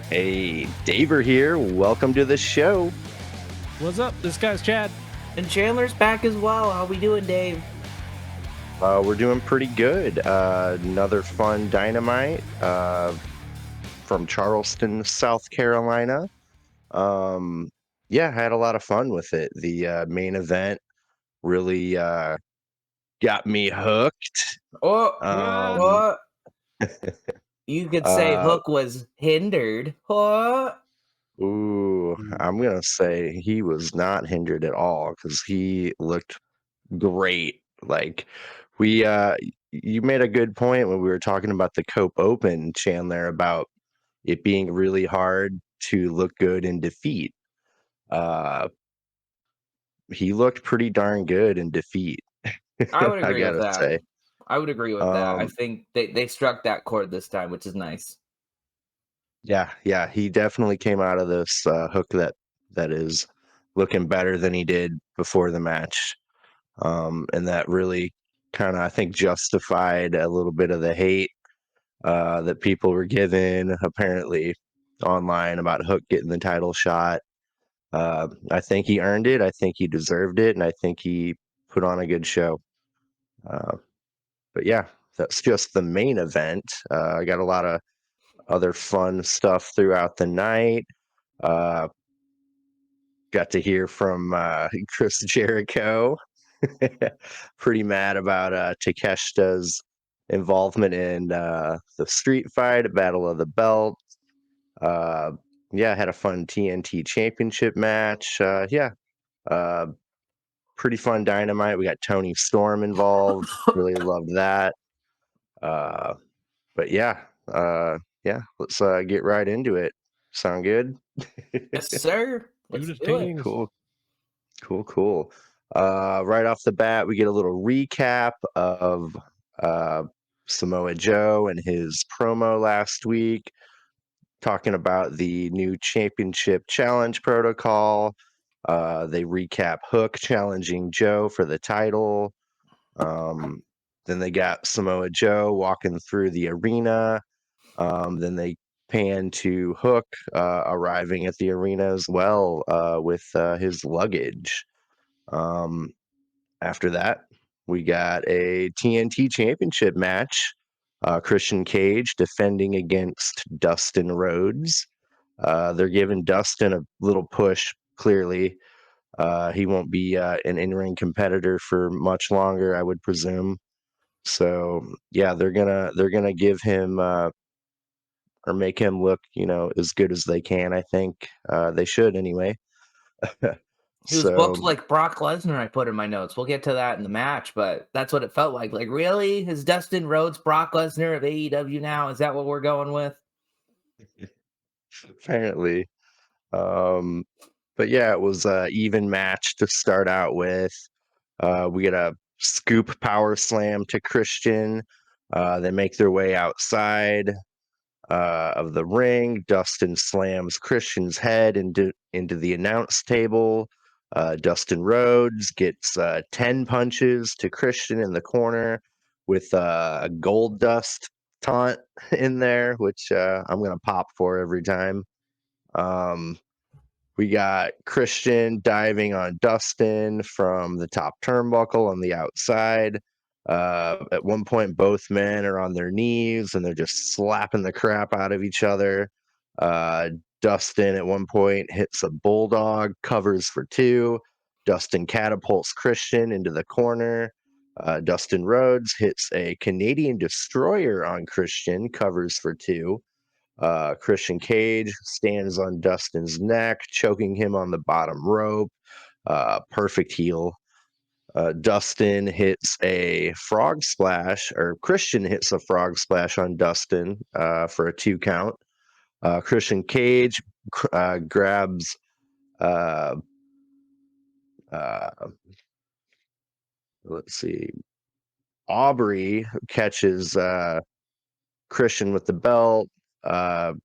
Hey, Daver here. Welcome to the show. What's up? This guy's Chad. And Chandler's back as well. How we doing, Dave? We're doing pretty good. Another fun Dynamite from Charleston, South Carolina. Yeah, had a lot of fun with it. The main event really got me hooked. Oh, you could say uh, Hook was hindered. Oh. I'm gonna say he was not hindered at all because he looked great. Like we you made a good point when we were talking about the Cope Open, Chandler, about it being really hard to look good in defeat. Uh he looked pretty darn good in defeat. I would I agree with gotta that. say. I would agree with that. I Um think they struck that chord this time, which is nice. yeah, he definitely came out of this hook that is looking better than he did before the match. And that really kind of, I think, justified a little bit of the hate that people were given apparently online about Hook getting the title shot. I think he earned it. I think he deserved it, and I think he put on a good show. Uh, but yeah, that's just the main event. I got a lot of other fun stuff throughout the night. Uh, got to hear from Chris Jericho. Pretty mad about Takeshita's involvement in the street fight, Battle of the Belt. Uh, yeah, had a fun TNT Championship match. Uh, pretty fun Dynamite. We got Tony Storm involved. Really loved that. Uh, but yeah, let's get right into it. Sound good? Yes, sir. Let's Judas do it. Kings. Cool. Right off the bat, we get a little recap of Samoa Joe and his promo last week, talking about the new championship challenge protocol. They recap Hook challenging Joe for the title. Then they got Samoa Joe walking through the arena. Then they pan to Hook arriving at the arena as well with his luggage. After that, we got a TNT Championship match. Christian Cage defending against Dustin Rhodes. They're giving Dustin a little push, clearly. He won't be an in-ring competitor for much longer, I would presume. So yeah, they're gonna give him or make him look, as good as they can. I think they should anyway. He was So booked like Brock Lesnar, I put in my notes. We'll get to that in the match, but that's what it felt like. Like, really? Is Dustin Rhodes Brock Lesnar of AEW now? Is that what we're going with? apparently, um, but yeah, it was a even match to start out with. We get a scoop power slam to Christian. They make their way outside of the ring. Dustin slams Christian's head into the announce table. Dustin Rhodes gets 10 punches to Christian in the corner with a gold dust taunt in there, which I'm going to pop for every time. We got Christian diving on Dustin from the top turnbuckle on the outside. At one point, both men are on their knees and they're just slapping the crap out of each other. Dustin at one point hits a bulldog, covers for two. Dustin catapults Christian into the corner. Dustin Rhodes hits a Canadian destroyer on Christian, covers for two. Christian Cage stands on Dustin's neck, choking him on the bottom rope. Perfect heel. Dustin hits a frog splash, or Christian hits a frog splash on Dustin for a 2 count. Christian Cage grabs uh, uh, let's see, Aubrey catches Christian with the belt.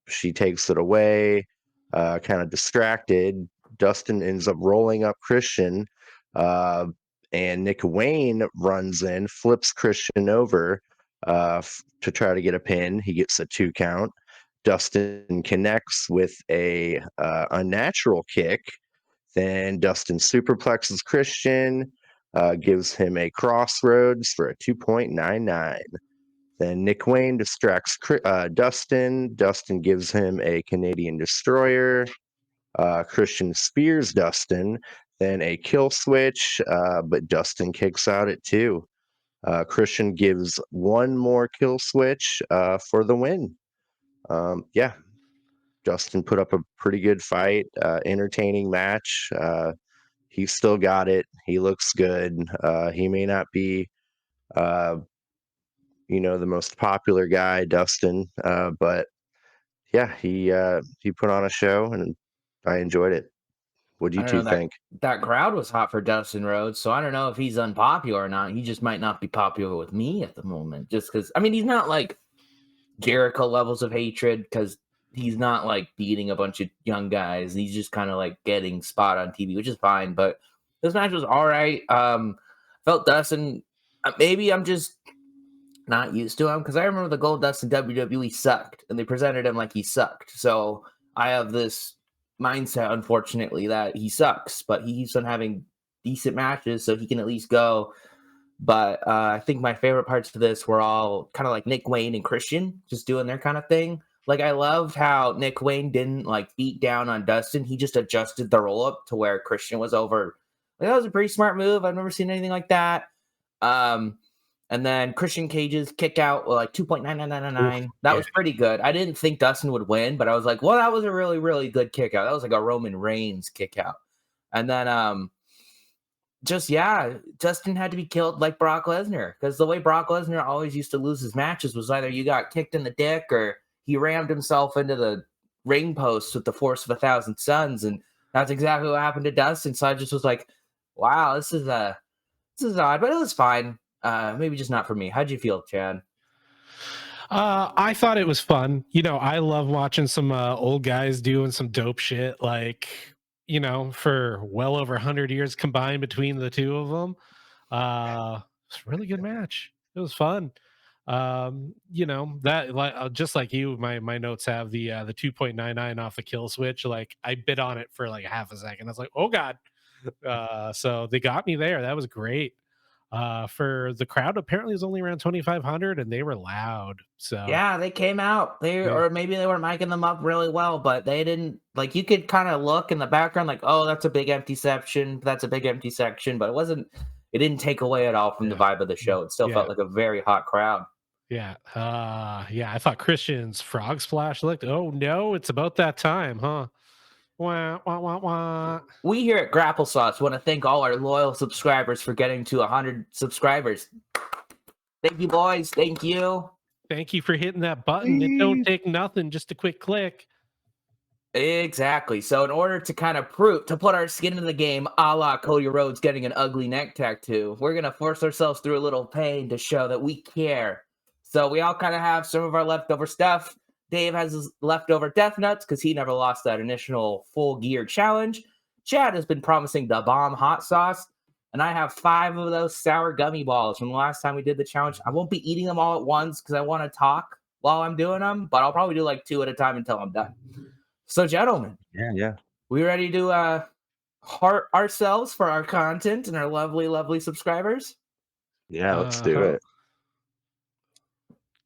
She takes it away, kind of distracted. Dustin ends up rolling up Christian, and Nick Wayne runs in, flips Christian over to try to get a pin. He gets a 2 count. Dustin connects with a unnatural kick. Then Dustin superplexes Christian, gives him a crossroads for a 2.99. Then Nick Wayne distracts Dustin. Dustin gives him a Canadian Destroyer. Christian spears Dustin. Then a kill switch, but Dustin kicks out at 2. Christian gives one more kill switch for the win. Yeah, Dustin put up a pretty good fight, entertaining match. He still got it. He looks good. He may not be, the most popular guy, Dustin, but yeah, he put on a show, and I enjoyed it. What do I you don't two know, that think? that crowd was hot for Dustin Rhodes, so I don't know if he's unpopular or not. He just might not be popular with me at the moment, just because. I mean, he's not like Jericho levels of hatred because he's not like beating a bunch of young guys. He's just kind of like getting spot on TV, which is fine. But this match was all right. Felt Dustin. Maybe I'm just not used to him because I remember the Gold Dust in WWE sucked, and they presented him like he sucked. So I have this mindset, unfortunately, that he sucks, but he keeps on having decent matches, so he can at least go. But I think my favorite parts of this were all kind of like Nick Wayne and Christian just doing their kind of thing. Like I loved how Nick Wayne didn't like beat down on Dustin. He just adjusted the roll up to where Christian was over. Like, that was a pretty smart move. I've never seen anything like that. And then Christian Cage's kick out like 2.9999. That was pretty good. I didn't think Dustin would win, but I was like, well, that was a really, really good kick out. That was like a Roman Reigns kick out. And then Justin had to be killed like Brock Lesnar, because the way Brock Lesnar always used to lose his matches was either you got kicked in the dick or he rammed himself into the ring post with the force of 1,000 suns, and that's exactly what happened to Dustin. So I just was like, wow, this is odd, but it was fine. Maybe just not for me. How'd you feel, Chad? I thought it was fun. I love watching some old guys doing some dope shit, like, for well over 100 years combined between the two of them. It's a really good match. It was fun. That, like, just like you, my notes have the 2.99 off the kill switch. Like, I bit on it for like half a second. I was like, oh god. So they got me there. That was great. For the crowd, apparently it was only around 2,500, and they were loud. So Yeah, they came out. Or maybe they were miking them up really well, but they didn't. Like, you could kind of look in the background, like, oh, that's a big empty section. That's a big empty section, but it wasn't. It didn't take away at all from the vibe of the show. It still felt like a very hot crowd. Yeah. I thought Christian's frog splash looked. Oh no, it's about that time, huh? Wah, wah, wah, wah. We here at Grapple Sauce want to thank all our loyal subscribers for getting to 100 subscribers. Thank you, boys. Thank you. Thank you for hitting that button. It don't take nothing, just a quick click. Exactly. So in order to kind of to put our skin in the game, a la Cody Rhodes getting an ugly neck tattoo, we're going to force ourselves through a little pain to show that we care. So we all kind of have some of our leftover stuff. Dave has his leftover death nuts because he never lost that initial full gear challenge. Chad has been promising the bomb hot sauce, and I have 5 of those sour gummy balls from the last time we did the challenge. I won't be eating them all at once because I want to talk while I'm doing them, but I'll probably do like 2 at a time until I'm done. So, gentlemen, we ready to heart ourselves for our content and our lovely, lovely subscribers? Yeah, let's do it.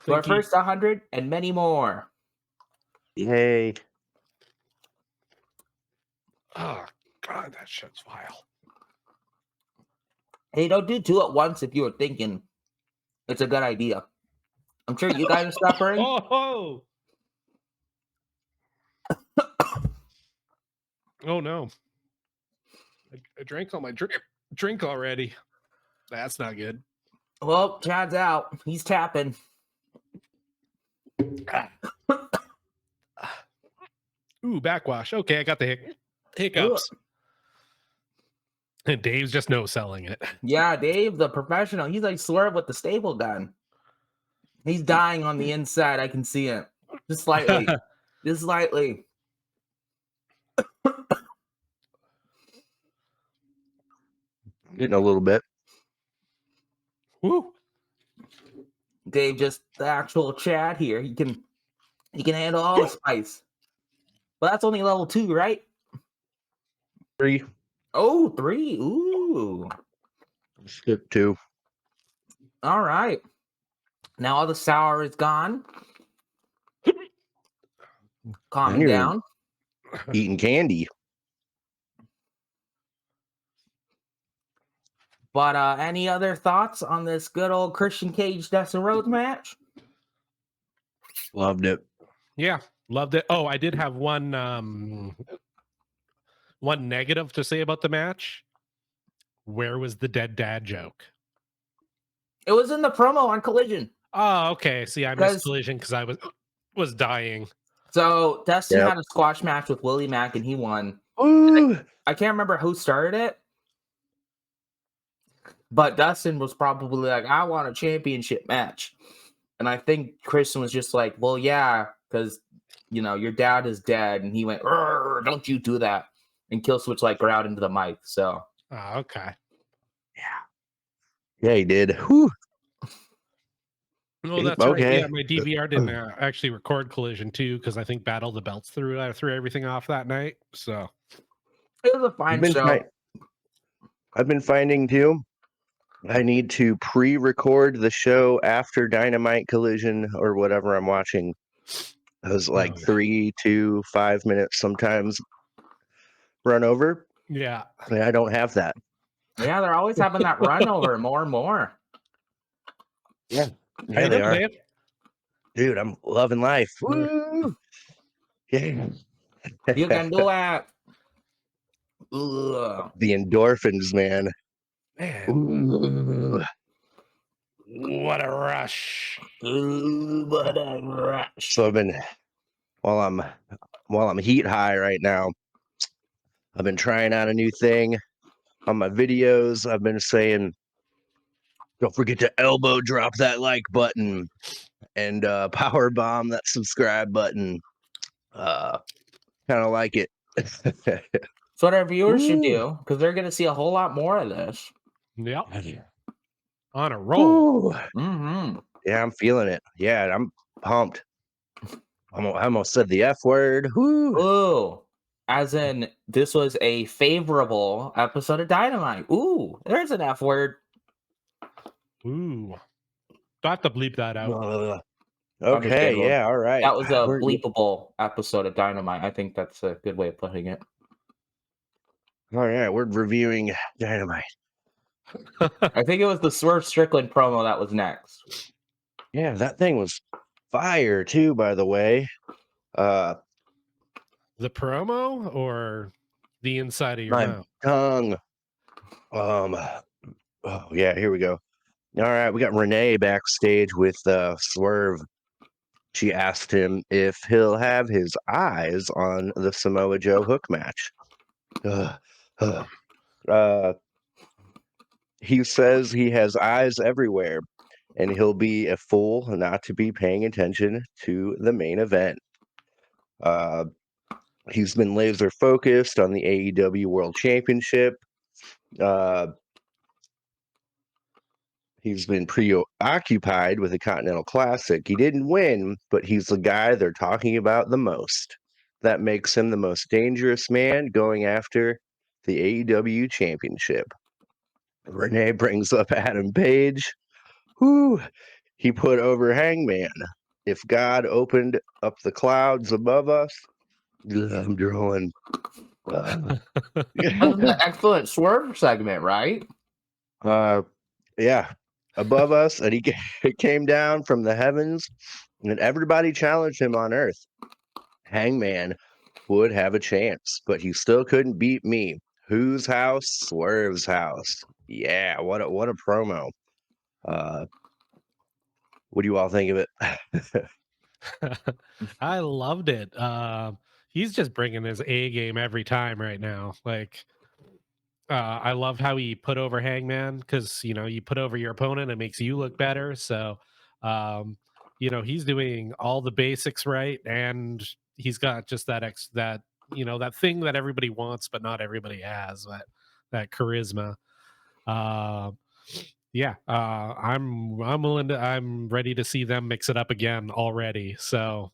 To our first 100 and many more. Yay. Oh, God, that shit's vile. Hey, don't do 2 at once if you were thinking it's a good idea. I'm sure you guys are suffering. Oh, no. I drank all my drink already. That's not good. Well, Chad's out. He's tapping. Ooh, backwash. Okay, I got the hiccups. And Dave's just no-selling it. Yeah, Dave, the professional. He's like Swerve with the staple gun. He's dying on the inside. I can see it. Just slightly. Just slightly. Getting a little bit. Woo. Dave, just the actual Chad here. He can He can handle all the spice. But that's only level 2, right? 3. Oh, 3. Ooh. Skip 2. All right. Now all the sour is gone. Calming You're down. eating candy. But any other thoughts on this good old Christian Cage Dustin Rhodes match? Loved it. Yeah, loved it. Oh, I did have one negative to say about the match. Where was the dead dad joke? It was in the promo on Collision. Oh, okay. See, I missed Collision because I was dying. So Dustin Yep. had a squash match with Willie Mack and he won. Ooh. I can't remember who started it, but Dustin was probably like, I want a championship match. And I think Christian was just like, well, yeah, because, you know, your dad is dead. And he went, don't you do that. And Killswitch like growled into the mic. So, Oh, okay. Yeah, he did. Whew. Oh, that's right. Okay. Yeah, my DVR didn't actually record Collision too because I think Battle of the Belts threw everything off that night. So it was a fine show. I've been finding too, I need to pre-record the show after Dynamite Collision or whatever I'm watching. It was like 3 to 5 minutes sometimes run over. Yeah. I don't have that. Yeah, they're always having that run over more and more. Yeah, they are. Dave? Dude, I'm loving life. Woo! Yeah. You can do it. Ugh. The endorphins, man. Man. What a rush. What a rush. So I've been while I'm heat high right now, I've been trying out a new thing on my videos. I've been saying, don't forget to elbow drop that like button and power bomb that subscribe button. Kind of like it. That's what our viewers should do, because they're going to see a whole lot more of this. Yep. On a roll. Mm-hmm. Yeah, I'm feeling it. Yeah, I'm pumped. I almost said the F word. Woo. Ooh. As in, this was a favorable episode of Dynamite. Ooh, there's an F word. Ooh. Do I have to bleep that out? Okay, yeah, all right. That was a bleepable episode of Dynamite. I think that's a good way of putting it. All right, we're reviewing Dynamite. I think it was the Swerve Strickland promo that was next. Yeah, that thing was fire too, by the way. The promo or the inside of your My mouth? tongue. Oh yeah, here we go. All right, we got Renee backstage with Swerve. She asked him if he'll have his eyes on the Samoa Joe hook match. He says he has eyes everywhere, and he'll be a fool not to be paying attention to the main event. He's been laser focused on the AEW World Championship. He's been preoccupied with the Continental Classic. He didn't win, but he's the guy they're talking about the most. That makes him the most dangerous man going after the AEW Championship. Renee brings up Adam Page. Whew, he put over Hangman. If God opened up the clouds above us, I'm drooling. That was an excellent Swerve segment, right? Yeah, above us, and he came down from the heavens, and everybody challenged him on Earth. Hangman would have a chance, but he still couldn't beat me. Whose house? Swerve's house. Yeah, what a promo. What do you all think of it? I loved it. He's just bringing his A game every time right now. Like, I love how he put over Hangman because you put over your opponent, it makes you look better. So, he's doing all the basics right, and he's got just that thing that everybody wants, but not everybody has, that charisma. yeah, I'm ready to see them mix it up again already. So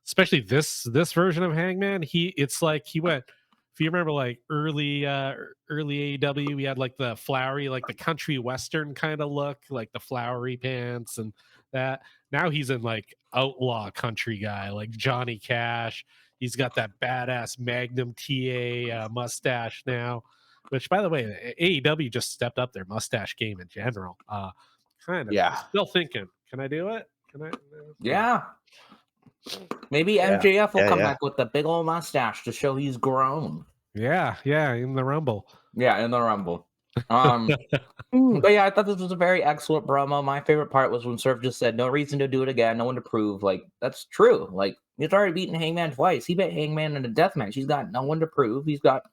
especially this version of Hangman, it's like he went. If you remember, like early AEW, we had like the flowery, like the country western kind of look, like the flowery pants and that. Now he's in like outlaw country guy, like Johnny Cash. He's got that badass Magnum TA mustache now. Which, by the way, AEW just stepped up their mustache game in general. Kind of Yeah. still thinking, can I do it? Can I? Yeah. Maybe Yeah. MJF will come Yeah. back with a big old mustache to show he's grown. Yeah, in the Rumble. Yeah, in the Rumble. But yeah, I thought this was a very excellent promo. My favorite part was when Surf just said, "No reason to do it again, no one to prove." Like, that's true. Like, he's already beaten Hangman twice. He beat Hangman in a death match. He's got no one to prove. He's got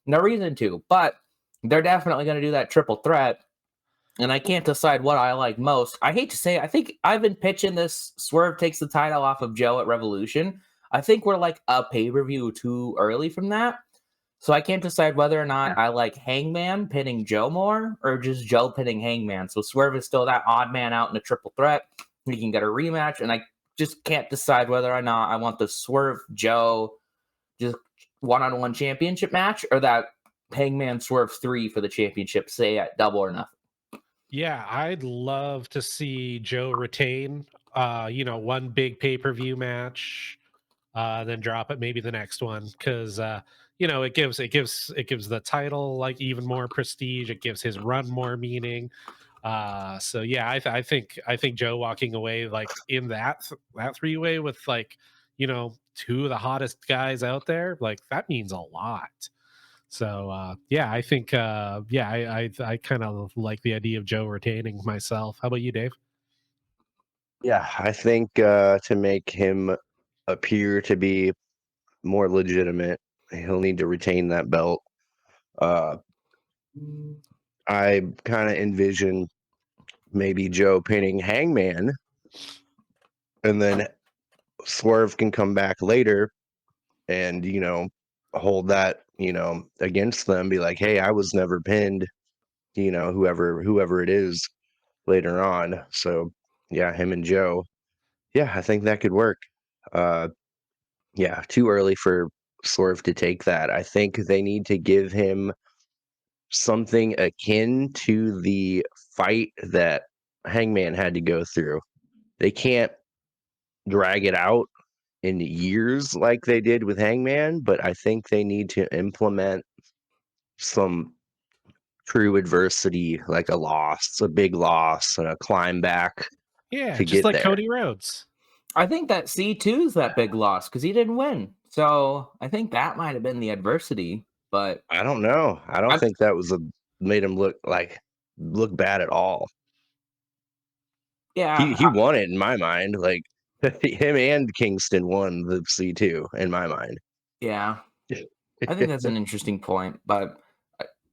no reason to. But they're definitely going to do that triple threat. And I can't decide what I like most. I hate to say it, I think I've been pitching this Swerve takes the title off of Joe at Revolution. I think we're like a pay-per-view too early from that. So I can't decide whether or not I like Hangman pinning Joe more or just Joe pinning Hangman. So Swerve is still that odd man out in a triple threat. He can get a rematch, and I just can't decide whether or not I want the Swerve Joe just one-on-one championship match or that Hangman Swerve 3 for the championship, say at Double or Nothing. Yeah, I'd love to see Joe retain. One big pay-per-view match, then drop it maybe the next one because it gives the title like even more prestige. It gives his run more meaning. So yeah, I think Joe walking away like in that three-way with like two of the hottest guys out there, like that means a lot. So yeah, I think I kind of like the idea of Joe retaining myself. How about you, Dave? Yeah. I think to make him appear to be more legitimate, he'll need to retain that belt. Uh, I kind of envision maybe Joe pinning Hangman, and then Swerve can come back later and hold that against them. Be like, hey, I was never pinned. Whoever it is later on. So yeah, him and Joe. Yeah, I think that could work. Uh, yeah, too early for Swerve to take that. I think they need to give him something akin to the fight that Hangman had to go through. They can't drag it out in years like they did with Hangman, but I think they need to implement some true adversity, like a big loss, and a climb back Yeah, to just get like there. Cody Rhodes. I think that C2 is that big loss because he didn't win. So I think that might have been the adversity. But I don't know. I don't think that made him look bad at all. yeah, He won it in my mind. Like him and Kingston won the C2 in my mind. yeah. I think that's an interesting point. But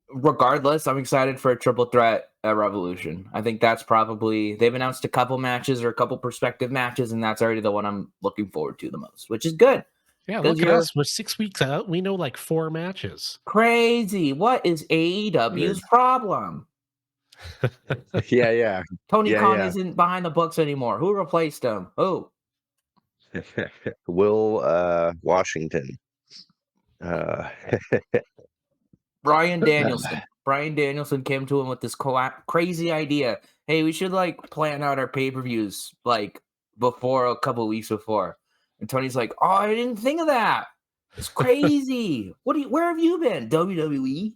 regardless, I'm excited for a triple threat at Revolution. I think that's probably they've announced a couple matches or a couple prospective matches, and that's already the one I'm looking forward to the most, which is good. Yeah, 'Cause look at you're us. We're 6 weeks out. We know like 4 matches. crazy. What is AEW's problem? Yeah. Tony Khan Yeah. isn't behind the books anymore. Who replaced him? Who? Will Washington. Uh, Brian Danielson. Brian Danielson came to him with this crazy idea. Hey, we should like plan out our pay-per-views like before a couple weeks before. And Tony's like, "Oh, I didn't think of that. It's crazy. Where have you been? WWE?"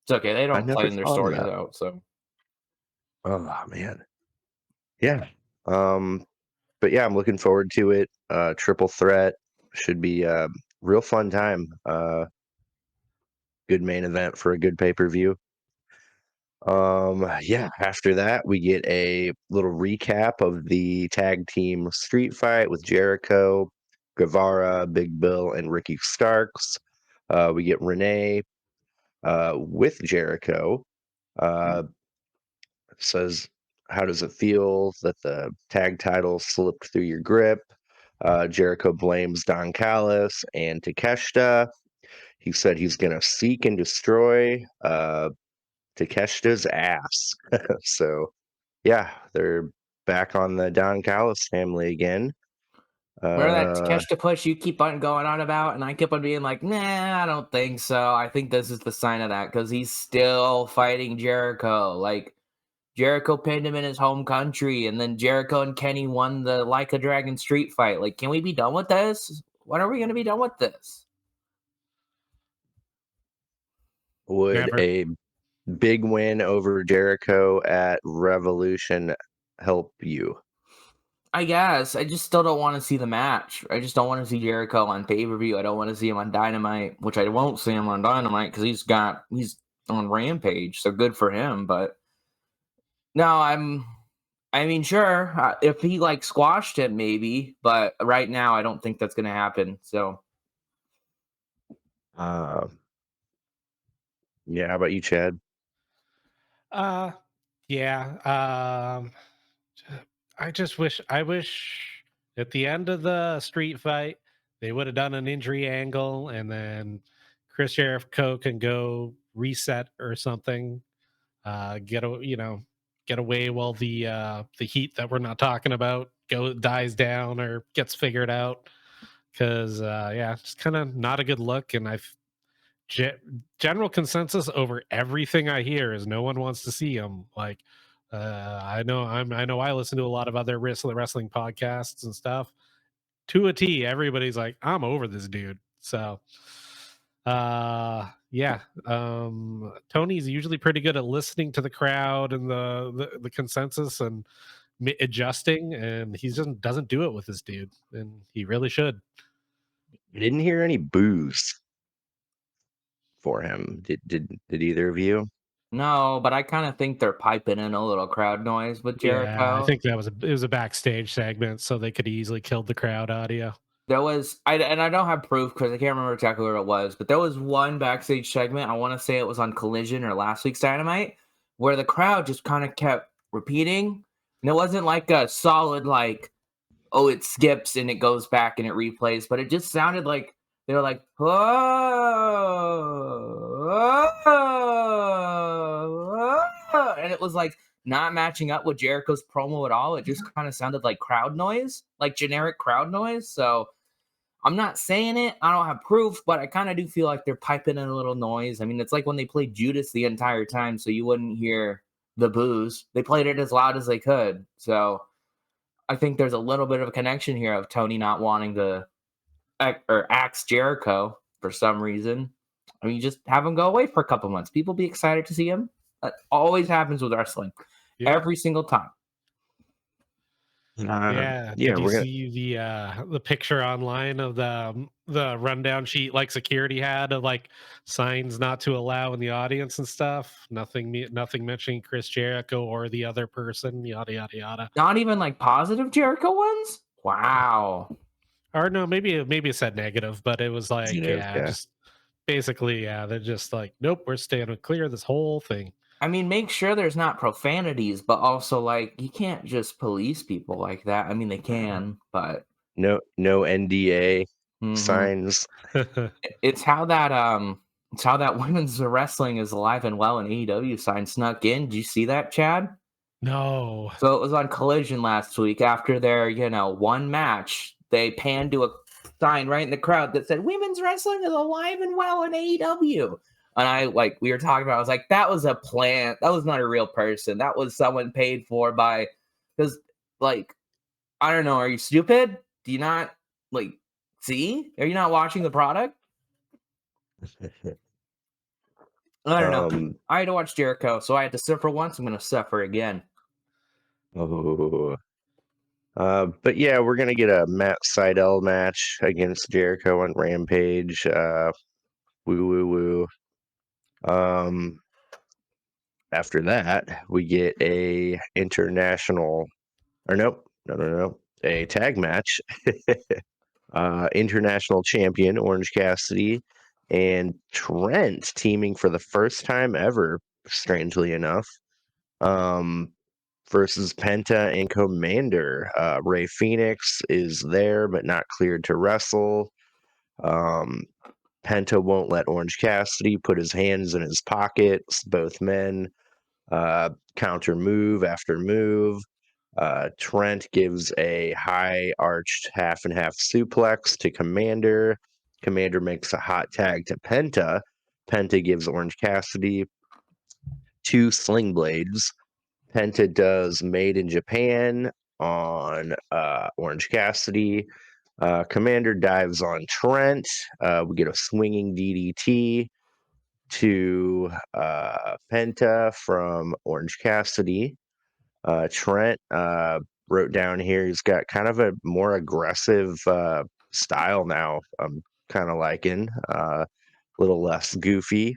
It's okay. They I don't never plan their thought of stories that. out, so Oh man. Yeah. But yeah, I'm looking forward to it. Triple threat should be a real fun time. Good main event for a good pay-per-view. Yeah, after that we get a little recap of the tag team street fight with Jericho, Guevara, Big Bill, and Ricky Starks. We get Renee with Jericho. Says, how does it feel that the tag title slipped through your grip? Jericho blames Don Callis and Takeshita. He said he's going to seek and destroy Takeshita's ass. So, yeah, they're back on the Don Callis family again. Remember that Takeshita push you keep on going on about, and I kept on being like, nah, I don't think so. I think this is the sign of that because he's still fighting Jericho. Like Jericho pinned him in his home country, and then Jericho and Kenny won the Like a Dragon street fight. Like, can we be done with this? When are we going to be done with this? Would Never. a big win over Jericho at Revolution help you? I guess. I just still don't want to see the match. I just don't want to see Jericho on pay-per-view. I don't want to see him on Dynamite, which I won't see him on Dynamite because he's on Rampage, so good for him. But no, I mean, sure, if he like squashed him, maybe, but right now I don't think that's going to happen. So Yeah, how about you, Chad? Yeah. I wish at the end of the street fight they would have done an injury angle, and then Chris Jericho can go reset or something. Get away while the heat that we're not talking about dies down or gets figured out. Because yeah, it's kind of not a good look, and ge- general consensus over everything I hear is no one wants to see him. Like, I know I listen to a lot of other wrestling podcasts and stuff. To a T, everybody's like, I'm over this dude. So, yeah. Tony's usually pretty good at listening to the crowd and the consensus and adjusting, and he just doesn't do it with this dude, and he really should. I didn't hear any boos for him. Did either of you? no, but I kind of think they're piping in a little crowd noise with Yeah, I Jericho. think it was a backstage segment, so they could easily kill the crowd audio. There was, and I don't have proof because I can't remember exactly where it was, but there was one backstage segment. I want to say it was on Collision or last week's Dynamite, where the crowd just kind of kept repeating, and it wasn't like a solid like, oh, it skips and it goes back and it replays, but it just sounded like they were like, oh, oh, oh, and it was like not matching up with Jericho's promo at all. It just kind of sounded like crowd noise, like generic crowd noise. So I'm not saying it. I don't have proof, but I kind of do feel like they're piping in a little noise. I mean, it's like when they played Judas the entire time, so you wouldn't hear the boos. They played it as loud as they could. So I think there's a little bit of a connection here of Tony not wanting to axe Jericho for some reason. I mean, you just have him go away for a couple months. People be excited to see him. That always happens with wrestling. Yeah. Every single time. Yeah. Yeah, Did you we're gonna. see the picture online of the rundown sheet like security had of like signs not to allow in the audience and stuff? Nothing mentioning Chris Jericho or the other person, yada yada yada. Not even like positive Jericho ones? Wow. Or no, maybe it said negative, but it was like, Negative, yeah, yeah. just basically, yeah, they're just like, nope, we're staying clear of this whole thing. I mean, make sure there's not profanities, but also like you can't just police people like that. I mean, they can, but No NDA mhm. signs. It's how that women's wrestling is alive and well in AEW sign snuck in. Did you see that, Chad? No. So it was on Collision last week after their, one match. They panned to a sign right in the crowd that said women's wrestling is alive and well in AEW. And we were talking about, I was like, that was a plant. That was not a real person. That was someone paid for by, because, like, I don't know. Are you stupid? Do you not, like, see? Are you not watching the product? I don't know. I had to watch Jericho, so I had to suffer once. I'm going to suffer again. Oh. But yeah, we're gonna get a Matt Sydal match against Jericho on Rampage. Woo woo woo. After that, we get a international, or nope, no, a tag match. International champion Orange Cassidy and Trent teaming for the first time ever, strangely enough. Versus Penta and Commander. Ray Phoenix is there, but not cleared to wrestle. Penta won't let Orange Cassidy put his hands in his pockets. Both men counter move after move. Trent gives a high arched half and half suplex to Commander. Commander makes a hot tag to Penta. Penta gives Orange Cassidy 2 sling blades. Penta does Made in Japan on Orange Cassidy. Commander dives on Trent. We get a swinging DDT to Penta from Orange Cassidy. Trent wrote down here he's got kind of a more aggressive style now. I'm kind of liking a little less goofy.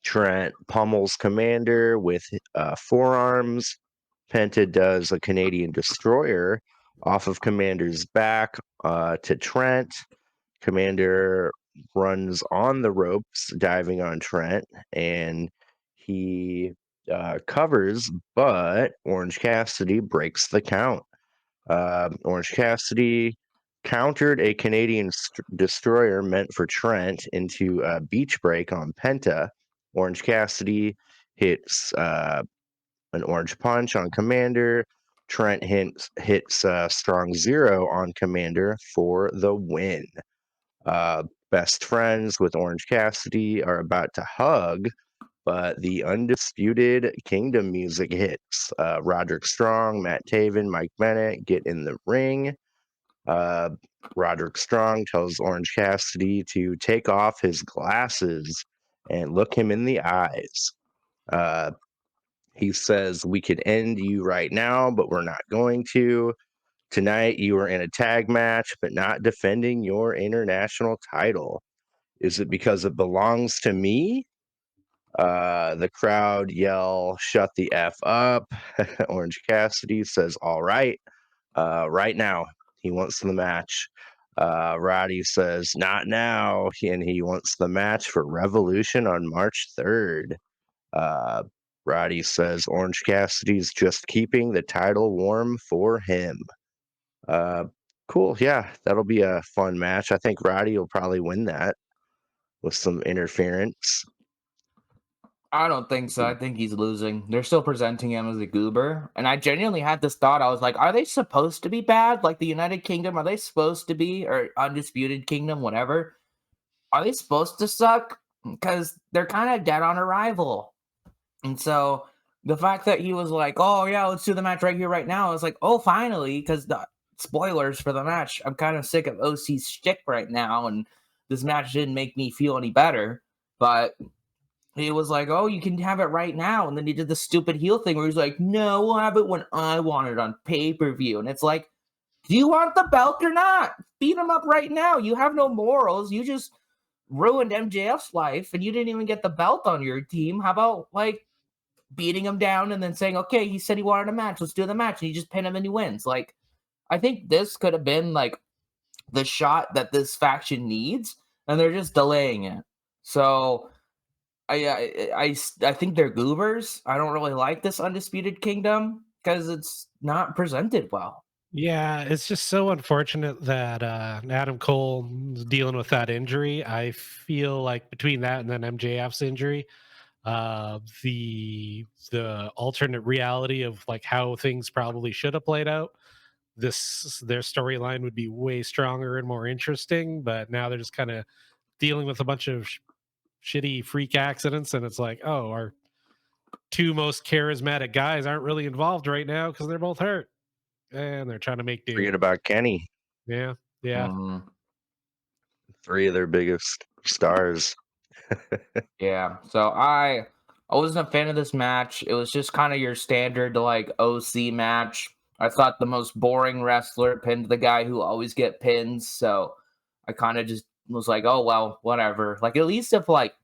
Trent pummels Commander with forearms. Penta does a Canadian Destroyer off of Commander's back to Trent. Commander runs on the ropes, diving on Trent, and he covers, but Orange Cassidy breaks the count. Orange Cassidy countered a Canadian Destroyer meant for Trent into a beach break on Penta. Orange Cassidy hits an orange punch on Commander. Trent hits strong zero on Commander for the win. Best friends with Orange Cassidy are about to hug, but the Undisputed Kingdom music hits. Roderick Strong, Matt Taven, Mike Bennett get in the ring. Roderick Strong tells Orange Cassidy to take off his glasses and look him in the eyes. He says, "We could end you right now, but we're not going to. Tonight, you are in a tag match, but not defending your international title. Is it because it belongs to me?" The crowd yell, "Shut the F up." Orange Cassidy says, "All right, right now." He wants the match. Roddy says, "Not now." And he wants the match for Revolution on March 3rd. Roddy says Orange Cassidy's just keeping the title warm for him. Cool. Yeah, that'll be a fun match. I think Roddy will probably win that with some interference. I don't think so. I think he's losing. They're still presenting him as a goober. And I genuinely had this thought. I was like, are they supposed to be bad? Like the United Kingdom? Are they supposed to be, or Undisputed Kingdom, whatever? Are they supposed to suck? Because they're kind of dead on arrival. And so the fact that he was like, oh, yeah, let's do the match right here, right now. I was like, oh, finally, because the spoilers for the match, I'm kind of sick of OC's shtick right now. And this match didn't make me feel any better. But he was like, oh, you can have it right now. And then he did the stupid heel thing where he's like, no, we'll have it when I want it on pay-per-view. And it's like, do you want the belt or not? Beat him up right now. You have no morals. You just ruined MJF's life and you didn't even get the belt on your team. How about like beating him down and then saying, okay, he said he wanted a match. Let's do the match. And you just pin him and he wins. Like, I think this could have been like the shot that this faction needs. And they're just delaying it. So I think they're goobers. I don't really like this Undisputed Kingdom because it's not presented well. Yeah, it's just so unfortunate that Adam Cole is dealing with that injury. I feel like between that and then MJF's injury, the alternate reality of like how things probably should have played out, their storyline would be way stronger and more interesting. But now they're just kind of dealing with a bunch of shitty freak accidents, and it's like, oh, our two most charismatic guys aren't really involved right now because they're both hurt, and they're trying to make do. Forget about Kenny. Yeah, yeah. 3 of their biggest stars. Yeah. So I wasn't a fan of this match. It was just kind of your standard like OC match. I thought the most boring wrestler pinned the guy who always get pins. So I kind of just was like, oh well, whatever. Like at least if like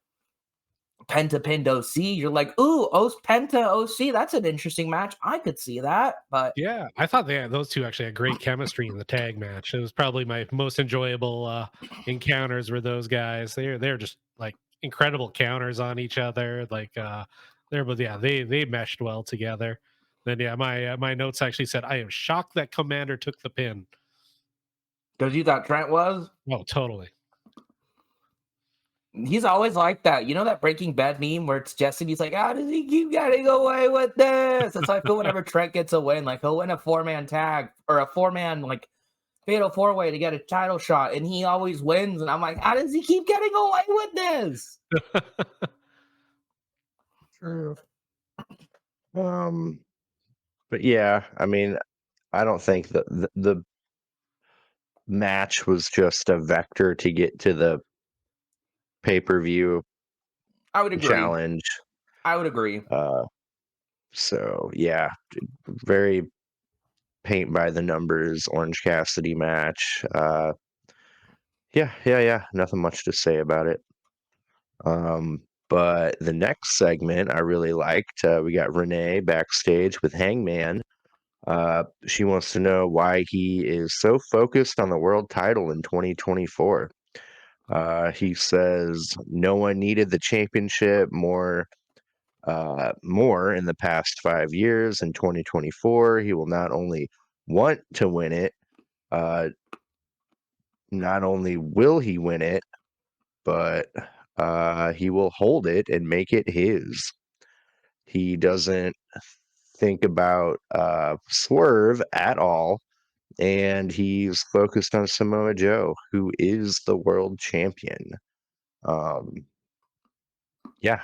Penta pinned OC, you're like, ooh, Penta OC, that's an interesting match. I could see that. But Yeah, I thought those two actually had great chemistry in the tag match. It was probably my most enjoyable encounters were those guys. They're just like incredible counters on each other. Like they meshed well together. Then yeah, my notes actually said I am shocked that Commander took the pin. because you thought Trent was? Oh, totally. He's always like that. You know that Breaking Bad meme where it's Jesse? He's like, how does he keep getting away with this? That's how I feel whenever Trent gets a win. Like he'll win a 4-man tag or a 4-man like fatal 4-way to get a title shot, and he always wins. And I'm like, how does he keep getting away with this? True. But yeah, I mean, I don't think that the match was just a vector to get to the pay-per-view I would agree. challenge. I would agree. So yeah, very paint by the numbers Orange Cassidy match. Yeah. Nothing much to say about it. But the next segment I really liked. We got Renee backstage with Hangman. She wants to know why he is so focused on the world title in 2024. He says no one needed the championship more in the past 5 years. In 2024, he will not only want to win it, not only will he win it, but he will hold it and make it his. He doesn't think about Swerve at all, and he's focused on Samoa Joe, who is the world champion. Yeah,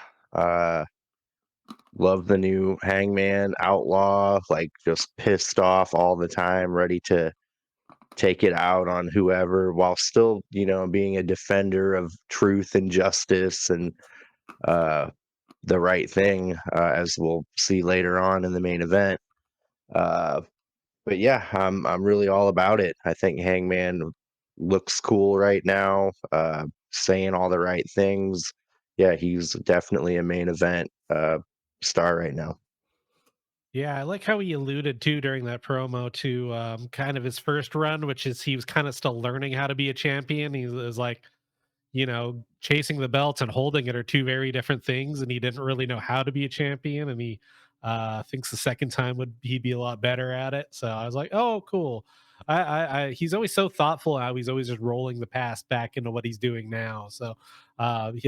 love the new Hangman Outlaw, like just pissed off all the time, ready to take it out on whoever while still, being a defender of truth and justice and the right thing, as we'll see later on in the main event. But yeah, I'm really all about it. I think Hangman looks cool right now, saying all the right things. Yeah, he's definitely a main event star right now. Yeah, I like how he alluded to during that promo to kind of his first run, which is he was kind of still learning how to be a champion. He was like, chasing the belt and holding it are two very different things, and he didn't really know how to be a champion. And he thinks the second time he'd be a lot better at it. So I was like, oh, cool. He's always so thoughtful how he's always just rolling the past back into what he's doing now. So, I'm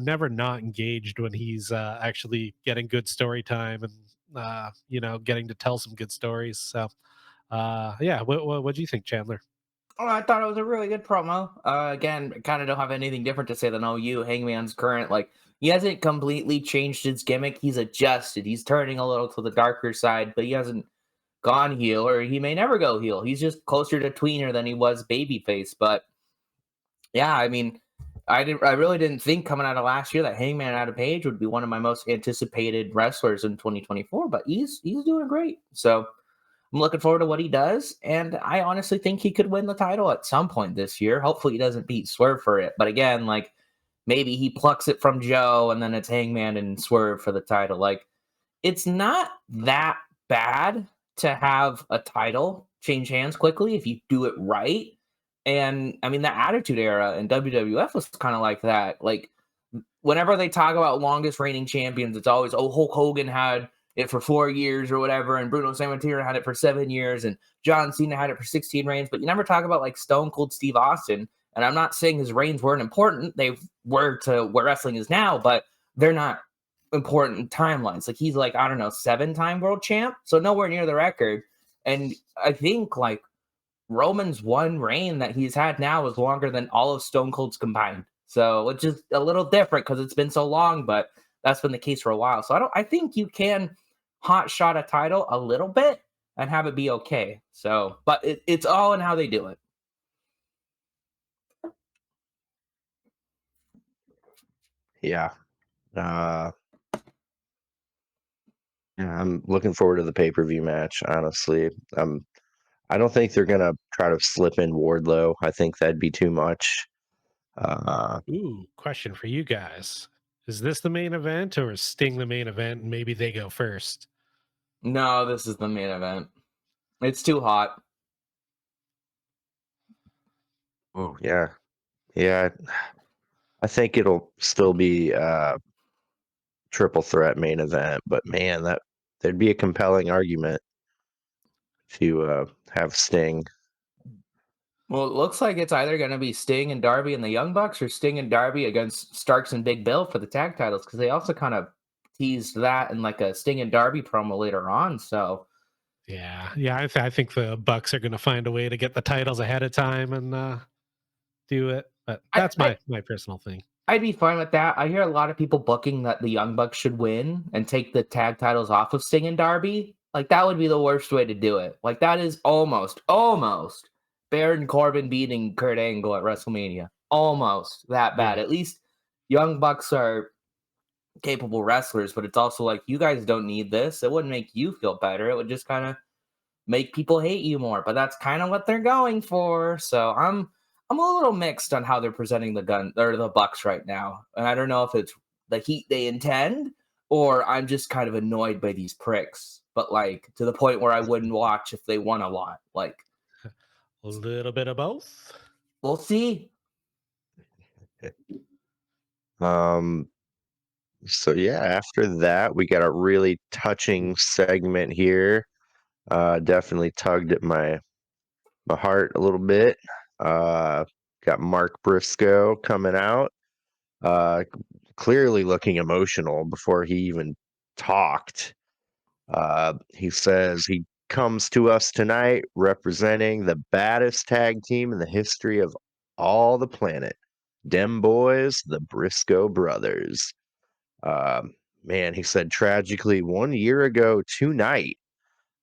never not engaged when he's actually getting good story time and getting to tell some good stories. So yeah, what do you think, Chandler? Oh, I thought it was a really good promo. Again, kind of don't have anything different to say than Hangman's current. Like, he hasn't completely changed his gimmick. He's adjusted. He's turning a little to the darker side, but he hasn't gone heel, or he may never go heel. He's just closer to tweener than he was babyface. But yeah, I mean, I really didn't think coming out of last year that Hangman Adam Page would be one of my most anticipated wrestlers in 2024. But he's doing great. So I'm looking forward to what he does, and I honestly think he could win the title at some point this year. Hopefully, he doesn't beat Swerve for it. But again, like, maybe he plucks it from Joe, and then it's Hangman and Swerve for the title. Like, it's not that bad to have a title change hands quickly if you do it right. And I mean, the Attitude Era in WWF was kind of like that. Like, whenever they talk about longest reigning champions, it's always, oh, Hulk Hogan had it for 4 years or whatever, and Bruno Sammartino had it for 7 years, and John Cena had it for 16 reigns. But you never talk about like Stone Cold Steve Austin. And I'm not saying his reigns weren't important; they were to where wrestling is now, but they're not important timelines. Like, he's like, I don't know, 7-time world champ, so nowhere near the record. And I think like Roman's one reign that he's had now is longer than all of Stone Cold's combined. So it's just a little different because it's been so long, but that's been the case for a while. So I think you can hot shot a title a little bit and have it be okay. So, but it's all in how they do it. Yeah. Uh, yeah, I'm looking forward to the pay-per-view match, honestly. I don't think they're gonna try to slip in Wardlow. I think that'd be too much. Ooh, question for you guys. Is this the main event or is Sting the main event and maybe they go first? No, this is the main event. It's too hot. Oh yeah, yeah. I think it'll still be triple threat main event, but man, there'd be a compelling argument to have Sting. Well, it looks like it's either going to be Sting and Darby and the Young Bucks or Sting and Darby against Starks and Big Bill for the tag titles, because they also kind of teased that in like a Sting and Darby promo later on. So Yeah. I think the Bucks are going to find a way to get the titles ahead of time and do it. But I, that's I my personal thing. I'd be fine with that. I hear a lot of people booking that the Young Bucks should win and take the tag titles off of Sting and Darby. Like that would be the worst way to do it. Like that is almost Baron Corbin beating Kurt Angle at WrestleMania. Almost that bad. Yeah. At least Young Bucks are capable wrestlers, but it's also like you guys don't need this. It wouldn't make you feel better. It would just kind of make people hate you more. But that's kind of what they're going for. So I'm a little mixed on how they're presenting the gun or the Bucks right now. And I don't know if it's the heat they intend or I'm just kind of annoyed by these pricks. But like to the point where I wouldn't watch if they won a lot. Like A little bit of both. we'll see. Um, so yeah, after that, we got a really touching segment here. Definitely tugged at my heart a little bit. Got Mark Briscoe coming out, uh, clearly looking emotional before he even talked. He says he comes to us tonight representing the baddest tag team in the history of all the planet. Dem boys, the Briscoe brothers. Um, Man, he said tragically 1 year ago tonight,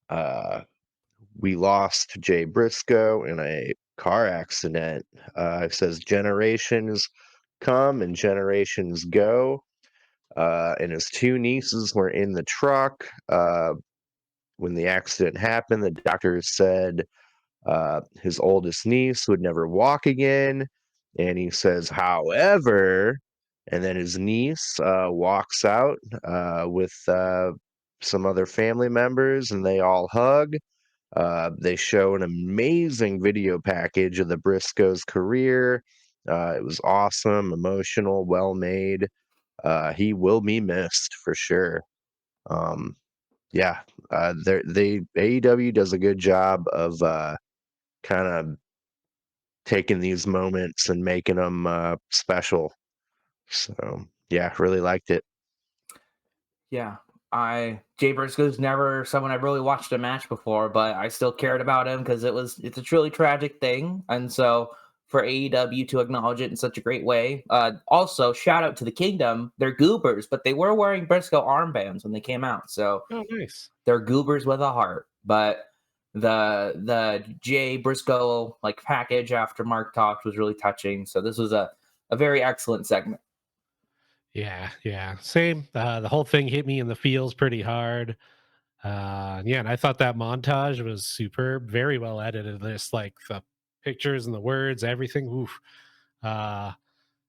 uh, we lost Jay Briscoe in a car accident. It says generations come and generations go. And his two nieces were in the truck when the accident happened. The doctors said his oldest niece would never walk again. And he says, however, and then his niece walks out with some other family members and they all hug. They show an amazing video package of the Briscoes' career. It was awesome, emotional, well made. He will be missed for sure. Um, yeah, AEW does a good job of kind of taking these moments and making them special. So yeah, really liked it. Yeah. Jay Briscoe's never someone I've really watched a match before, but I still cared about him because it's a truly tragic thing. And so for AEW to acknowledge it in such a great way. Also, shout out to the Kingdom. They're goobers, but they were wearing Briscoe armbands when they came out. So Oh, nice. they're goobers with a heart. But the Jay Briscoe like package after Mark talked was really touching. So this was a very excellent segment. Yeah. Same. The whole thing hit me in the feels pretty hard. Yeah, and I thought that montage was superb, very well edited. This like the pictures and the words, everything. Oof. Uh,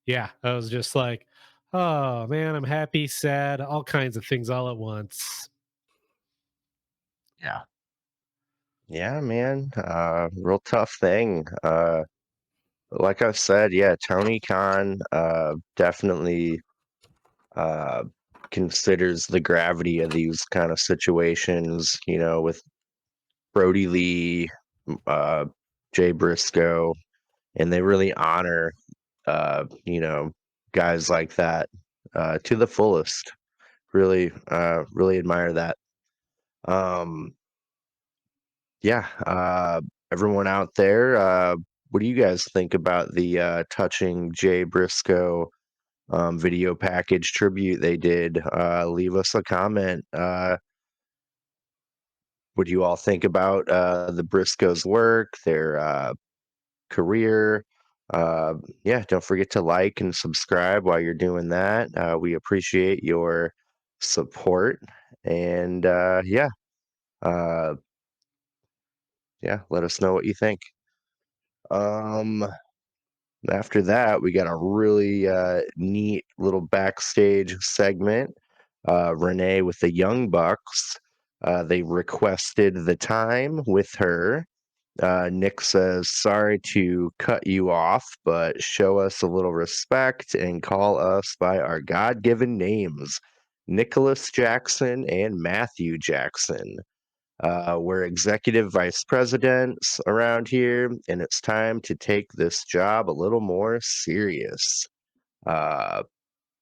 yeah, I was just like, oh man, I'm happy, sad, all kinds of things all at once. Yeah. Yeah, man. Real tough thing. Like I've said, yeah, Tony Khan definitely uh, considers the gravity of these kind of situations, with Brody Lee, uh, Jay Briscoe, and they really honor, guys like that to the fullest. Really, really admire that. Um, yeah, everyone out there, what do you guys think about the touching Jay Briscoe video package tribute they did? Leave us a comment. What do you all think about the Briscoes' work, their career? Yeah, don't forget to like and subscribe while you're doing that. We appreciate your support. And uh, yeah, let us know what you think. Um, After that, we got a really neat little backstage segment. Renee with the Young Bucks. They requested the time with her. Nick says, sorry to cut you off, but show us a little respect and call us by our God given names, Nicholas Jackson and Matthew Jackson. We're executive vice presidents around here, and it's time to take this job a little more serious. Uh,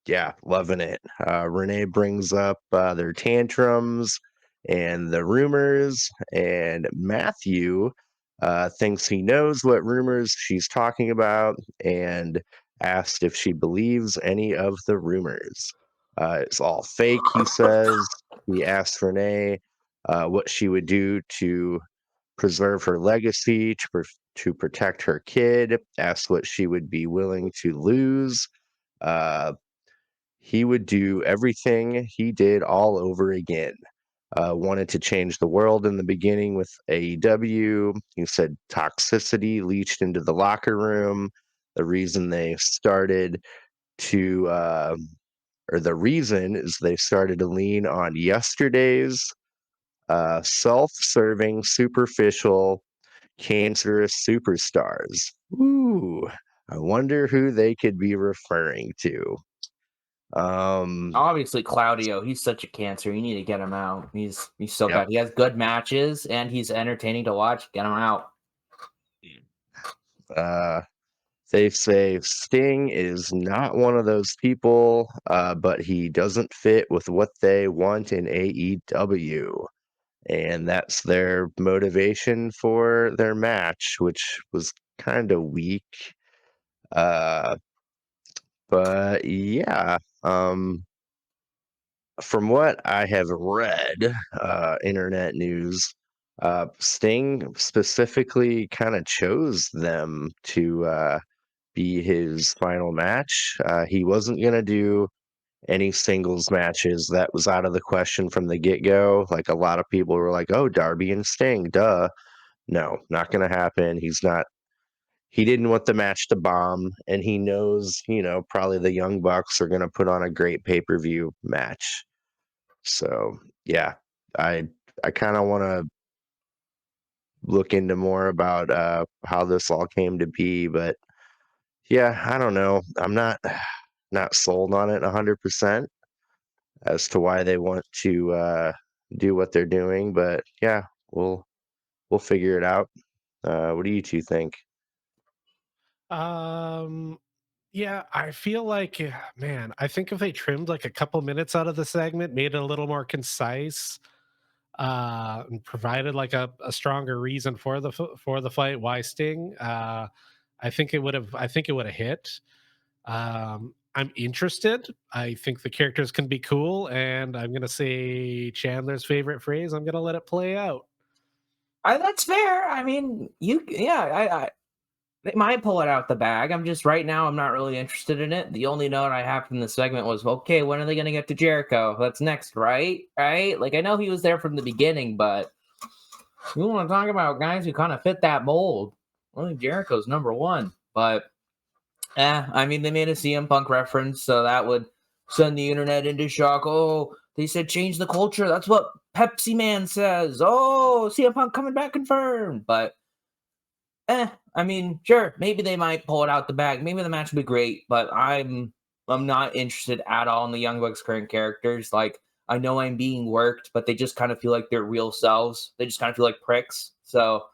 yeah, loving it. Renee brings up their tantrums and the rumors, and Matthew thinks he knows what rumors she's talking about and asked if she believes any of the rumors. It's all fake, he says. He asked Renee what she would do to preserve her legacy, to protect her kid, asked what she would be willing to lose. Uh, he would do everything he did all over again. Wanted to change the world in the beginning with AEW. He said toxicity leached into the locker room. The reason they started to, or the reason is they started to lean on yesterday's self serving, superficial, cancerous superstars. Ooh, I wonder who they could be referring to. Obviously, Claudio, he's such a cancer. You need to get him out. He's so Yep. bad. He has good matches and he's entertaining to watch. Get him out. Uh, they say Sting is not one of those people, but he doesn't fit with what they want in AEW. And that's their motivation for their match, which was kind of weak. Uh, but yeah, from what I have read, internet news, Sting specifically kind of chose them to be his final match. He wasn't going to do any singles matches. That was out of the question from the get go. Like a lot of people were like, oh, Darby and Sting, duh. No, not going to happen. He didn't want the match to bomb, and he knows, probably the Young Bucks are going to put on a great pay per view match. So yeah, I I kind of want to look into more about how this all came to be, but yeah, I don't know. I'm not sold on it 100% as to why they want to do what they're doing, but yeah, we'll figure it out. What do you two think? Um, yeah, I feel like, man, I think if they trimmed like a couple minutes out of the segment, made it a little more concise, and provided like a stronger reason for for the fight, why Sting, I think it would have hit. I'm interested. I think the characters can be cool, and I'm gonna say Chandler's favorite phrase. I'm gonna let it play out. That's fair. I mean, they might pull it out the bag. I'm just right now. I'm not really interested in it. The only note I have from the segment was, okay, when are they going to get to Jericho? That's next, right? Right? Like I know he was there from the beginning, but you want to talk about guys who kind of fit that mold. I think Jericho's number one, but I mean, they made a CM Punk reference, so that would send the internet into shock. Oh, they said change the culture. That's what Pepsi Man says. Oh, CM Punk coming back confirmed. But I mean, sure, maybe they might pull it out the bag. Maybe the match will be great, but I'm not interested at all in the Young Bucks' current characters. Like, I know I'm being worked, but they just kind of feel like their real selves. They just kind of feel like pricks. So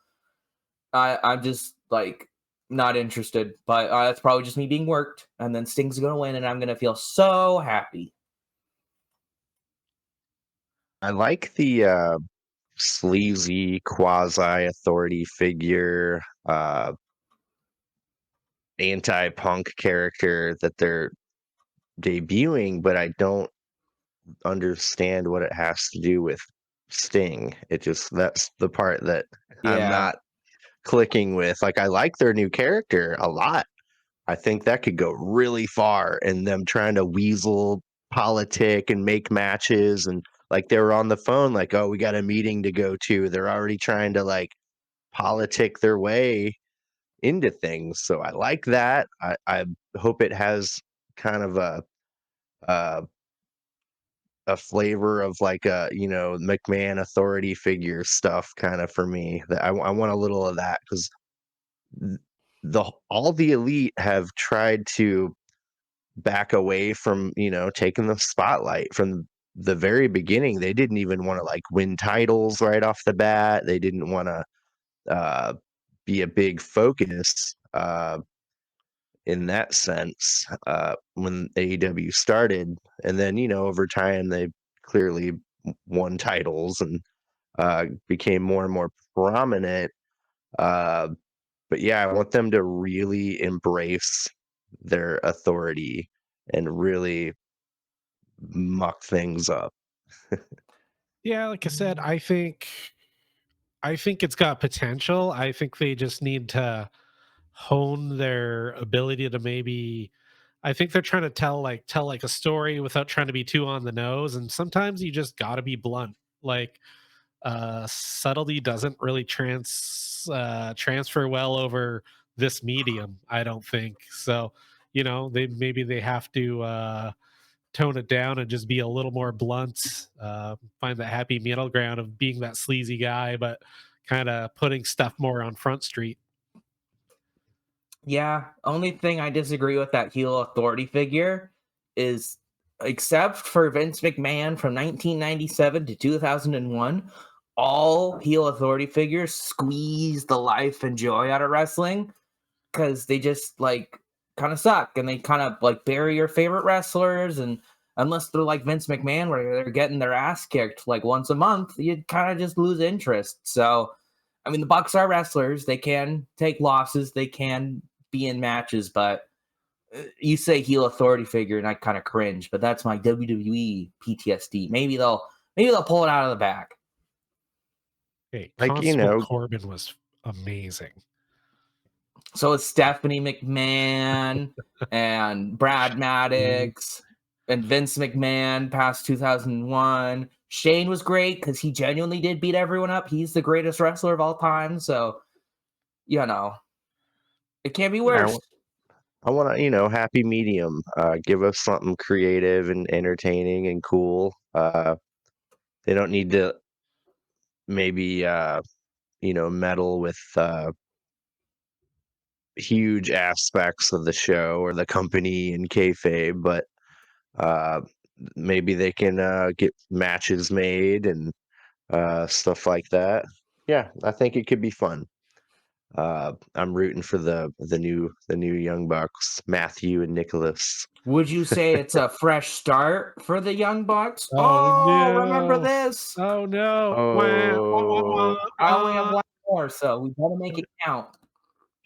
I'm just like not interested. But that's probably just me being worked. And then Sting's gonna win, and I'm gonna feel so happy. I like the sleazy quasi authority figure anti-punk character that they're debuting, but I don't understand what it has to do with Sting. That's the part that I'm Yeah. not clicking with. Like I like their new character a lot. I think that could go really far in them trying to weasel politic and make matches, and like they were on the phone like, oh, we got a meeting to go to. They're already trying to like politic their way into things. So I like that. I hope it has kind of uh a flavor of like a McMahon authority figure stuff kind of for me. That I want a little of that because the all the elite have tried to back away from taking the spotlight from the very beginning, they didn't even want to like win titles right off the bat. They didn't want to be a big focus in that sense when AEW started. And then, over time, they clearly won titles and became more and more prominent. But yeah, I want them to really embrace their authority and really muck things up. Yeah, like I said, I think it's got potential. I think they just need to hone their ability to maybe I think they're trying to tell a story without trying to be too on the nose, and sometimes you just got to be blunt. Like subtlety doesn't really transfer well over this medium, I don't think. So, they have to tone it down and just be a little more blunt, find the happy middle ground of being that sleazy guy, but kind of putting stuff more on Front Street. Yeah, only thing I disagree with that heel authority figure is, except for Vince McMahon from 1997 to 2001, all heel authority figures squeeze the life and joy out of wrestling because they just like kind of suck and they kind of like bury your favorite wrestlers. And unless they're like Vince McMahon, where they're getting their ass kicked like once a month, you kind of just lose interest. So, I mean, the Bucks are wrestlers. They can take losses. They can be in matches, but you say heel authority figure, and I kind of cringe. But that's my WWE PTSD. Maybe they'll pull it out of the bag. Hey, Like, Constable Corbin was amazing. So it's Stephanie McMahon and Brad Maddox and Vince McMahon past 2001. Shane was great because he genuinely did beat everyone up. He's the greatest wrestler of all time. So, it can't be worse. I want a, happy medium. Give us something creative and entertaining and cool. They don't need to maybe, meddle with huge aspects of the show or the company and kayfabe, but uh, maybe they can get matches made and stuff like that. Yeah, I think it could be fun. I'm rooting for the new Young Bucks, Matthew and Nicholas. Would you say it's a fresh start for the Young Bucks? Oh Oh, remember no. this? Oh no. Wah, wah, wah, Oh, wah, I only have wah. one more, so we better make it count.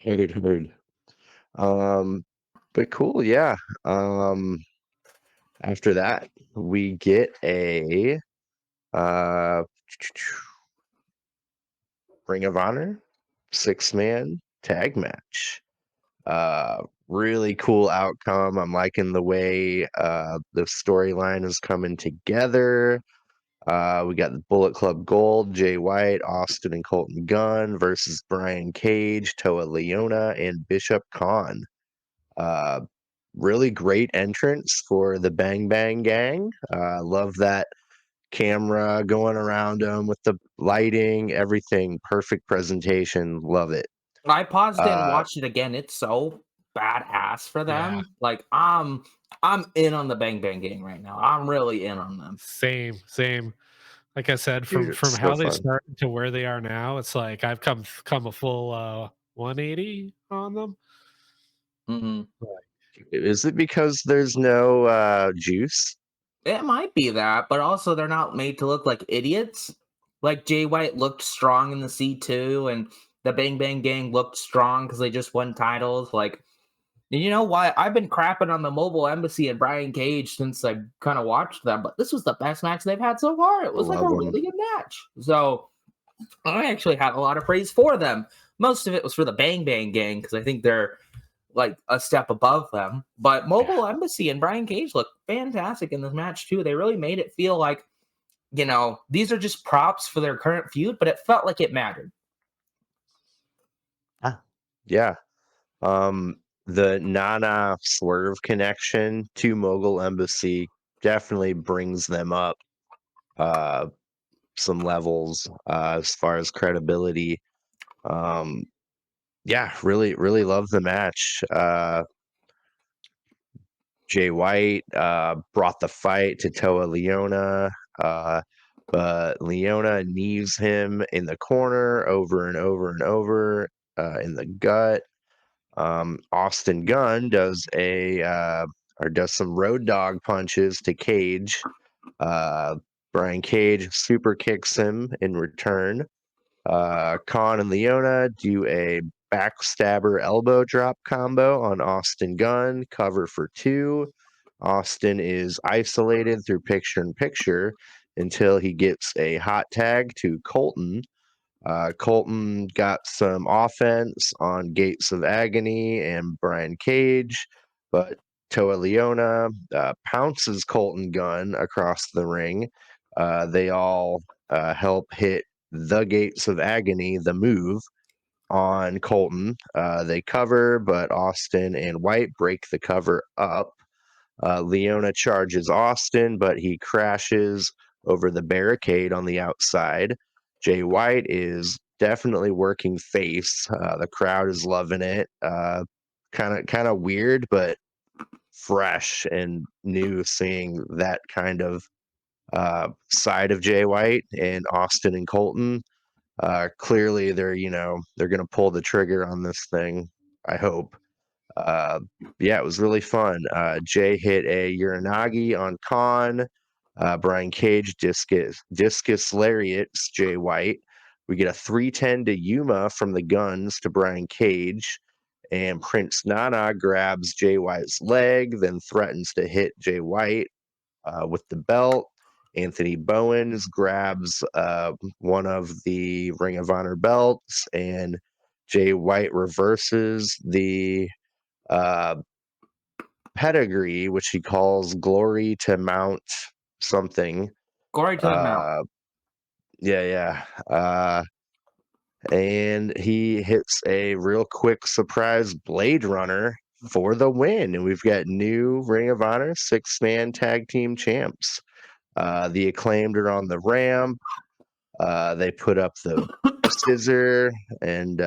heard. Um, but cool, yeah. Um, After that, we get a uh Ring of Honor 6-man tag match. Really cool outcome. I'm liking the way the storyline is coming together. We got the Bullet Club Gold, Jay White, Austin and Colton Gunn versus Brian Cage, Toa Leona, and Bishop Khan. Uh, really great entrance for the Bang Bang Gang. Love that camera going around them with the lighting, everything. Perfect presentation. Love it. I paused it and Uh, watched it again. It's so badass for Yeah, them. Like I'm in on the Bang Bang Gang right now. I'm really in on them. same. Like I said, Dude, from it's so how they fun. started to where they are now, it's like I've come a full 180 on them. Mhm. Is it because there's no juice? It might be that, but also they're not made to look like idiots. Like Jay White looked strong in the C2, and the Bang Bang Gang looked strong because they just won titles. Like, you know why? I've been crapping on the Mobile Embassy and Brian Cage since I kind of watched them, but this was the best match they've had so far. It I was like a love them. really good match. So I actually had a lot of praise for them. Most of it was for the Bang Bang Gang because I think they're like a step above them. But Yeah. Mobile Embassy and Brian Cage looked fantastic in this match too. They really made it feel like, these are just props for their current feud, but it felt like it mattered. Ah, yeah. The Nana Swerve connection to Mogul Embassy definitely brings them up uh some levels as far as credibility. Um, yeah, really love the match. Jay White brought the fight to Toa Leona, but Leona knees him in the corner over and over and over in the gut. Austin Gunn does does some road dog punches to Cage. Brian Cage super kicks him in return. Khan and Leona do a backstabber elbow drop combo on Austin Gunn, cover for 2. Austin is isolated through picture in picture until he gets a hot tag to Colton. Colton got some offense on Gates of Agony and Brian Cage, but Toa Leona pounces Colton Gunn across the ring. They all help hit the Gates of Agony, the move, on Colton. They cover, but Austin and White break the cover up. Leona charges Austin, but he crashes over the barricade on the outside. Jay White is definitely working face. The crowd is loving it. Kind of weird, but fresh and new seeing that kind of side of Jay White and Austin and Colton. Clearly, they're gonna pull the trigger on this thing. I hope. Uh, yeah, it was really fun. Jay hit a Uranagi on Khan. Brian Cage discus lariats Jay White. We get a 310 to Yuma from the guns to Brian Cage. And Prince Nana grabs Jay White's leg, then threatens to hit Jay White with the belt. Anthony Bowens grabs one of the Ring of Honor belts, and Jay White reverses the uh, pedigree, which he calls glory to mount something. Glory to the mount. Yeah. And he hits a real quick surprise Blade Runner for the win. And we've got new Ring of Honor 6-man tag team champs. The Acclaimed are on the ramp. They put up the scissor, and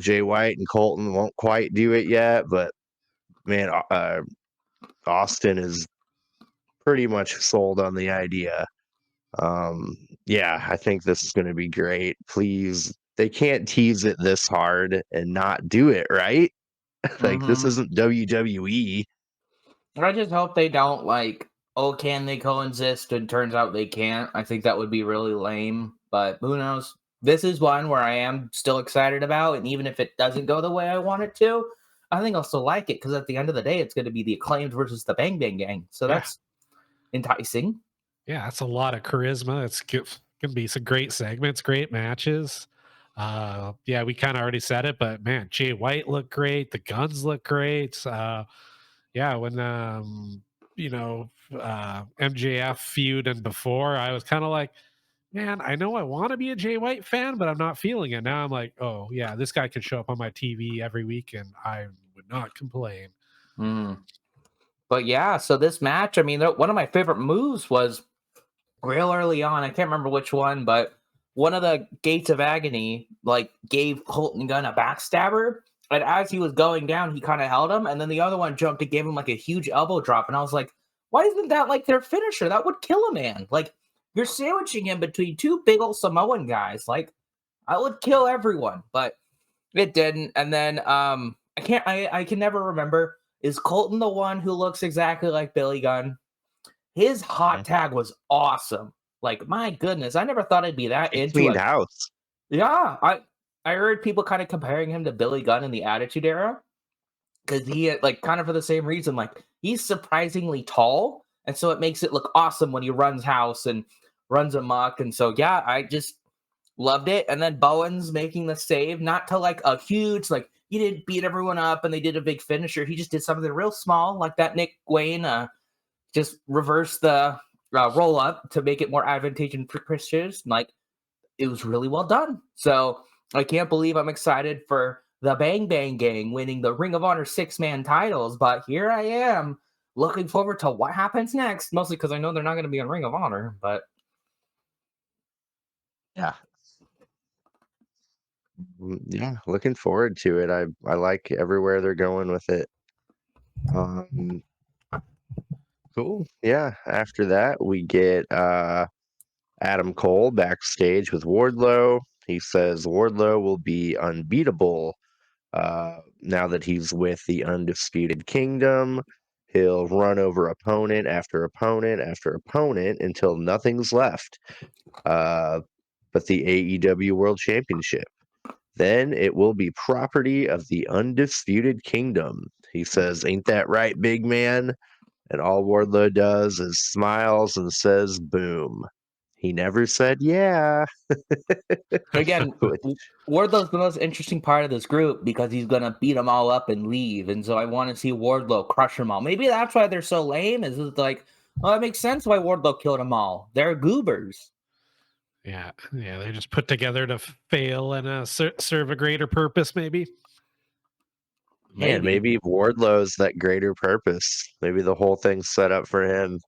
Jay White and Colton won't quite do it yet, but man, Austin is pretty much sold on the idea. I think this is going to be great. Please, they can't tease it this hard and not do it right. Like, this isn't WWE. I just hope they don't can they coexist? And turns out they can't. I think that would be really lame, but who knows? This is one where I am still excited about, and even if it doesn't go the way I want it to, I think I'll still like it because at the end of the day, it's going to be the Acclaimed versus the Bang Bang Gang. So that's enticing. Yeah, that's a lot of charisma. It's gonna be some great segments, great matches. We kind of already said it, but man, Jay White looked great. The guns look great. When MJF feud and before, I was kind of like, man, I know I want to be a Jay White fan, but I'm not feeling it. Now I'm like, oh yeah, this guy could show up on my TV every week, and I would not complain. But yeah, so this match, I mean, one of my favorite moves was real early on. I can't remember which one, but one of the Gates of Agony gave Colton Gunn a backstabber, and as he was going down, he kind of held him, and then the other one jumped and gave him a huge elbow drop, and I was like, why isn't that their finisher? That would kill a man. You're sandwiching him between two big old Samoan guys. I would kill everyone, but it didn't. And then I can never remember. Is Colton the one who looks exactly like Billy Gunn? His hot tag was awesome. My goodness, I never thought I'd be that into Cleaned it. house. Yeah, I heard people kind of comparing him to Billy Gunn in the Attitude Era because he kind of for the same reason. He's surprisingly tall, and so it makes it look awesome when he runs house and runs amok. And so I just loved it. And then Bowens making the save, not to a huge he didn't beat everyone up and they did a big finisher. He just did something real small like that. Nick Wayne just reverse the roll up to make it more advantageous for Christians. It was really well done. So I can't believe I'm excited for the Bang Bang Gang winning the Ring of Honor 6-man titles. But here I am looking forward to what happens next, mostly because I know they're not going to be on Ring of Honor. But yeah, looking forward to it. I like everywhere they're going with it. Cool. Yeah. After that, we get Adam Cole backstage with Wardlow. He says Wardlow will be unbeatable now that he's with the Undisputed Kingdom. He'll run over opponent after opponent after opponent until nothing's left but the AEW World Championship. Then it will be property of the Undisputed Kingdom. He says, "Ain't that right, big man?" And all Wardlow does is smiles and says, "Boom." He never said, "Yeah." Again, Which, Wardlow's the most interesting part of this group because he's gonna beat them all up and leave, and so I want to see Wardlow crush them all. Maybe that's why they're so lame. Is it's like, well, it makes sense why Wardlow killed them all. They're goobers. Yeah, they're just put together to fail and serve a greater purpose, maybe. man, maybe Wardlow's that greater purpose. Maybe the whole thing's set up for him.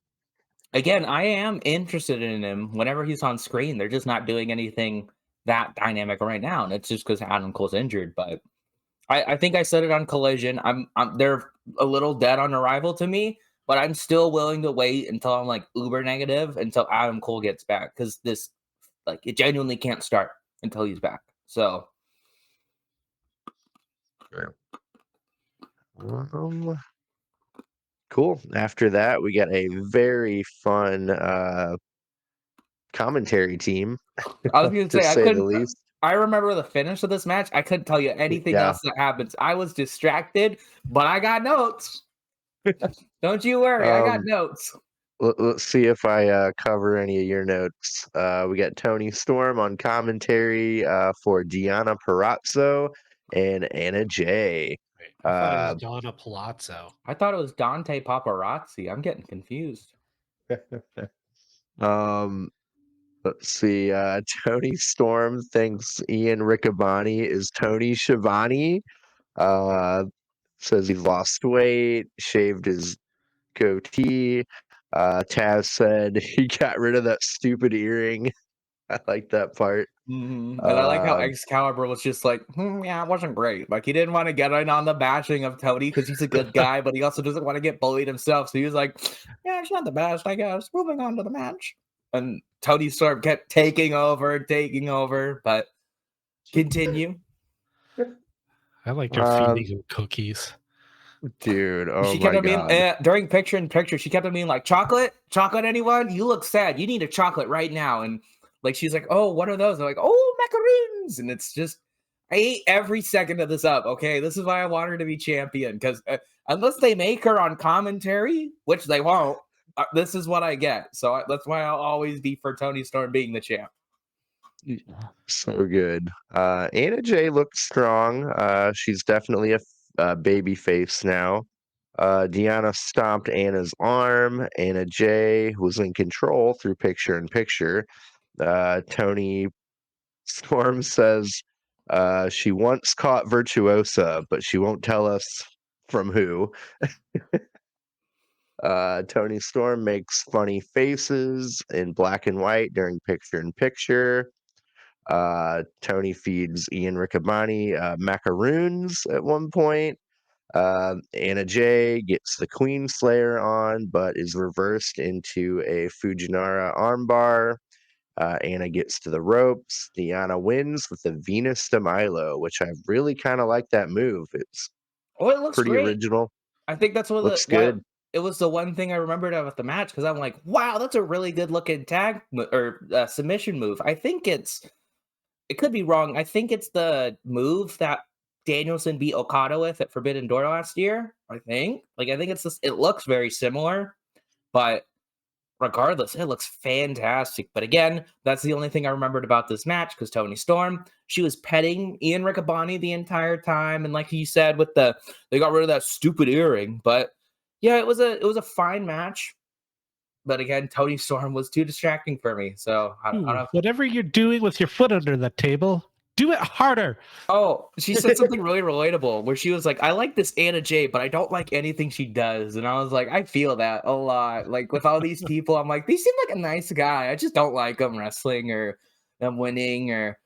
Again, I am interested in him whenever he's on screen. They're just not doing anything that dynamic right now, and it's just because Adam Cole's injured. But I think I said it on Collision. They're a little dead on arrival to me, but I'm still willing to wait until I'm like uber negative until Adam Cole gets back because this it genuinely can't start until he's back. So Cool. After that, we got a very fun commentary team, I was gonna to say I say the couldn't. least. I remember the finish of this match. I couldn't tell you anything Yeah. else that happens. I was distracted, but I got notes. Don't you worry, I got notes. Let's see if I cover any of your notes. We got Tony Storm on commentary for Deanna Parazzo and Anna Jay. I thought it was Donna Palazzo. I thought it was Dante Paparazzi. I'm getting confused. Let's see. Tony Storm thinks Ian Riccaboni is Tony Schiavone. Says he's lost weight, shaved his goatee. Taz said he got rid of that stupid earring. I like that part. And I like how Um, Excalibur was just like, yeah, it wasn't great. Like, he didn't want to get in on the bashing of Tony because he's a good guy, but he also doesn't want to get bullied himself. So he was like, yeah, it's not the best, I guess. Moving on to the match. And Tony Storm kept taking over, but continue. I liked her feeding him cookies. dude, oh She kept my on being god. during picture in picture. She kept on being like, "Chocolate, anyone? You look sad. You need a chocolate right now." And like, she's like, "Oh, what are those?" They're like, "Oh, macaroons." And it's just, I ate every second of this up. Okay, this is why I want her to be champion because unless they make her on commentary, which they won't, this is what I get. So that's why I'll always be for Tony Storm being the champ. So good. Anna Jay looked strong. She's definitely a baby face now. Deanna stomped Anna's arm. Anna Jay was in control through picture in picture. Tony Storm says she once caught Virtuosa, but she won't tell us from who. Tony Storm makes funny faces in black and white during picture in picture. Tony feeds Ian Riccaboni macaroons at one point. Anna Jay gets the Queen Slayer on, but is reversed into a Fujinara armbar. Anna gets to the ropes. Deanna wins with the Venus de Milo, which I really kind of like that move. It's Oh, it looks pretty great. original. I think that's what Looks good. it was the one thing I remembered about the match because I'm like, wow, that's a really good looking submission move. I think it could be wrong. I think it's the move that Danielson beat Okada with at Forbidden Door last year. I think it's this. It looks very similar, but regardless, it looks fantastic. But again, that's the only thing I remembered about this match because Tony Storm, she was petting Ian Riccaboni the entire time, and like you said, they got rid of that stupid earring. But yeah, it was a fine match. But again, Tony Storm was too distracting for me. So I don't know. Whatever you're doing with your foot under the table, do it harder. Oh, she said something really relatable where she was like, I like this Anna Jay, but I don't like anything she does. And I was like, I feel that a lot. Like with all these people, I'm like, they seem like a nice guy. I just don't like them wrestling or them winning or,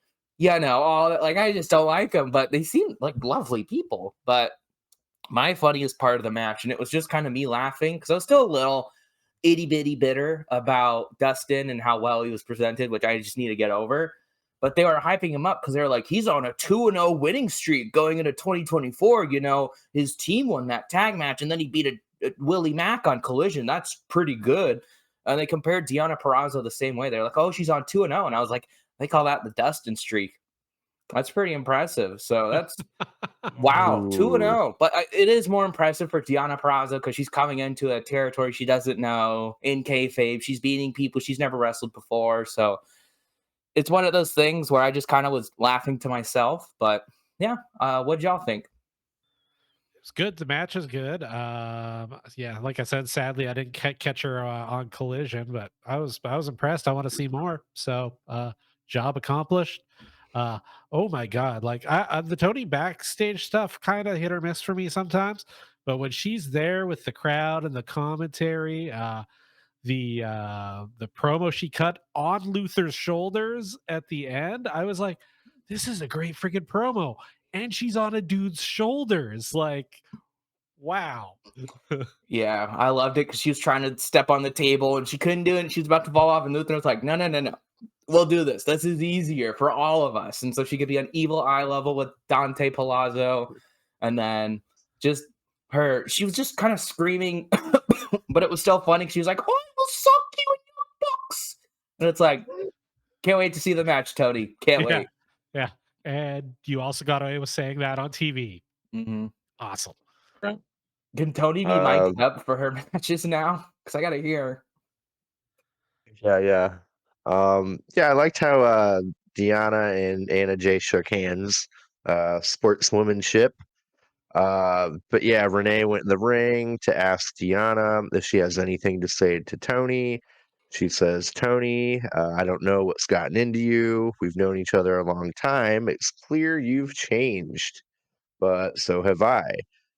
all that. Like, I just don't like them, but they seem like lovely people. But my funniest part of the match, and it was just kind of me laughing because I was still a little itty bitty bitter about Dustin and how well he was presented, which I just need to get over. But they were hyping him up because they were like, he's on a 2-0 winning streak going into 2024. You know, his team won that tag match, and then he beat a Willie Mack on Collision. That's pretty good. And they compared Deonna Purrazzo the same way. They're like, oh, she's on 2-0. And I was like, they call that the Dustin streak. That's pretty impressive. So that's wow, 2-0. But it is more impressive for Deonna Purrazzo because she's coming into a territory she doesn't know in kayfabe. She's beating people she's never wrestled before. So it's one of those things where I just kind of was laughing to myself. But yeah, what'd y'all think? It's good. The match is good. Yeah, like I said, sadly I didn't catch her on Collision, but I was impressed. I want to see more. So job accomplished. Oh my god, like the Tony backstage stuff kind of hit or miss for me sometimes, but when she's there with the crowd and the commentary, the promo she cut on Luther's shoulders at the end, I was like, this is a great freaking promo, and she's on a dude's shoulders, like, wow. Yeah, I loved it because she was trying to step on the table and she couldn't do it. And she was about to fall off, and Luther was like, no, no, no, no. We'll do this. This is easier for all of us. And so she could be on evil eye level with Dante Palazzo. And then just she was just kind of screaming, but it was still funny. She was like, oh, I will suck you in your box. And it's like, can't wait to see the match, Tony. Can't wait. Yeah. And you also got away with saying that on TV. Mm-hmm. Awesome. Can Tony be mic'd up for her matches now? Because I got to hear. Yeah. I liked how Deonna and Anna Jay shook hands. Sportswomanship. But yeah, Renee went in the ring to ask Deonna if she has anything to say to Tony. She says, Tony, I don't know what's gotten into you. We've known each other a long time. It's clear you've changed, but so have I.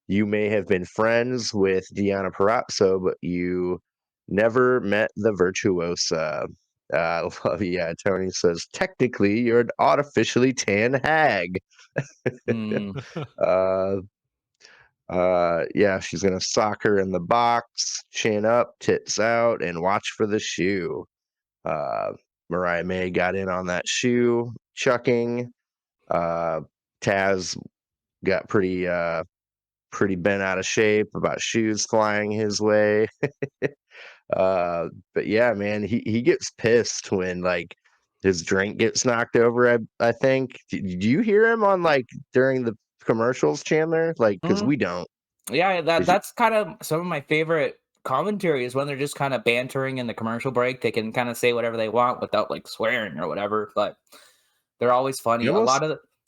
You may have been friends with Deonna Purrazzo, but you never met the virtuosa. Yeah, Tony says, technically, you're an artificially tan hag. Yeah, she's gonna sock her in the box, chin up, tits out, and watch for the shoe. Mariah May got in on that shoe chucking. Taz got pretty bent out of shape about shoes flying his way. But yeah, man, he gets pissed when like his drink gets knocked over. I think. Did you hear him on like during the commercials, Chandler? Like, because we don't. Yeah, that's kind of some of my favorite commentary is when they're just kind of bantering in the commercial break. They can kind of say whatever they want without like swearing or whatever, but they're always funny.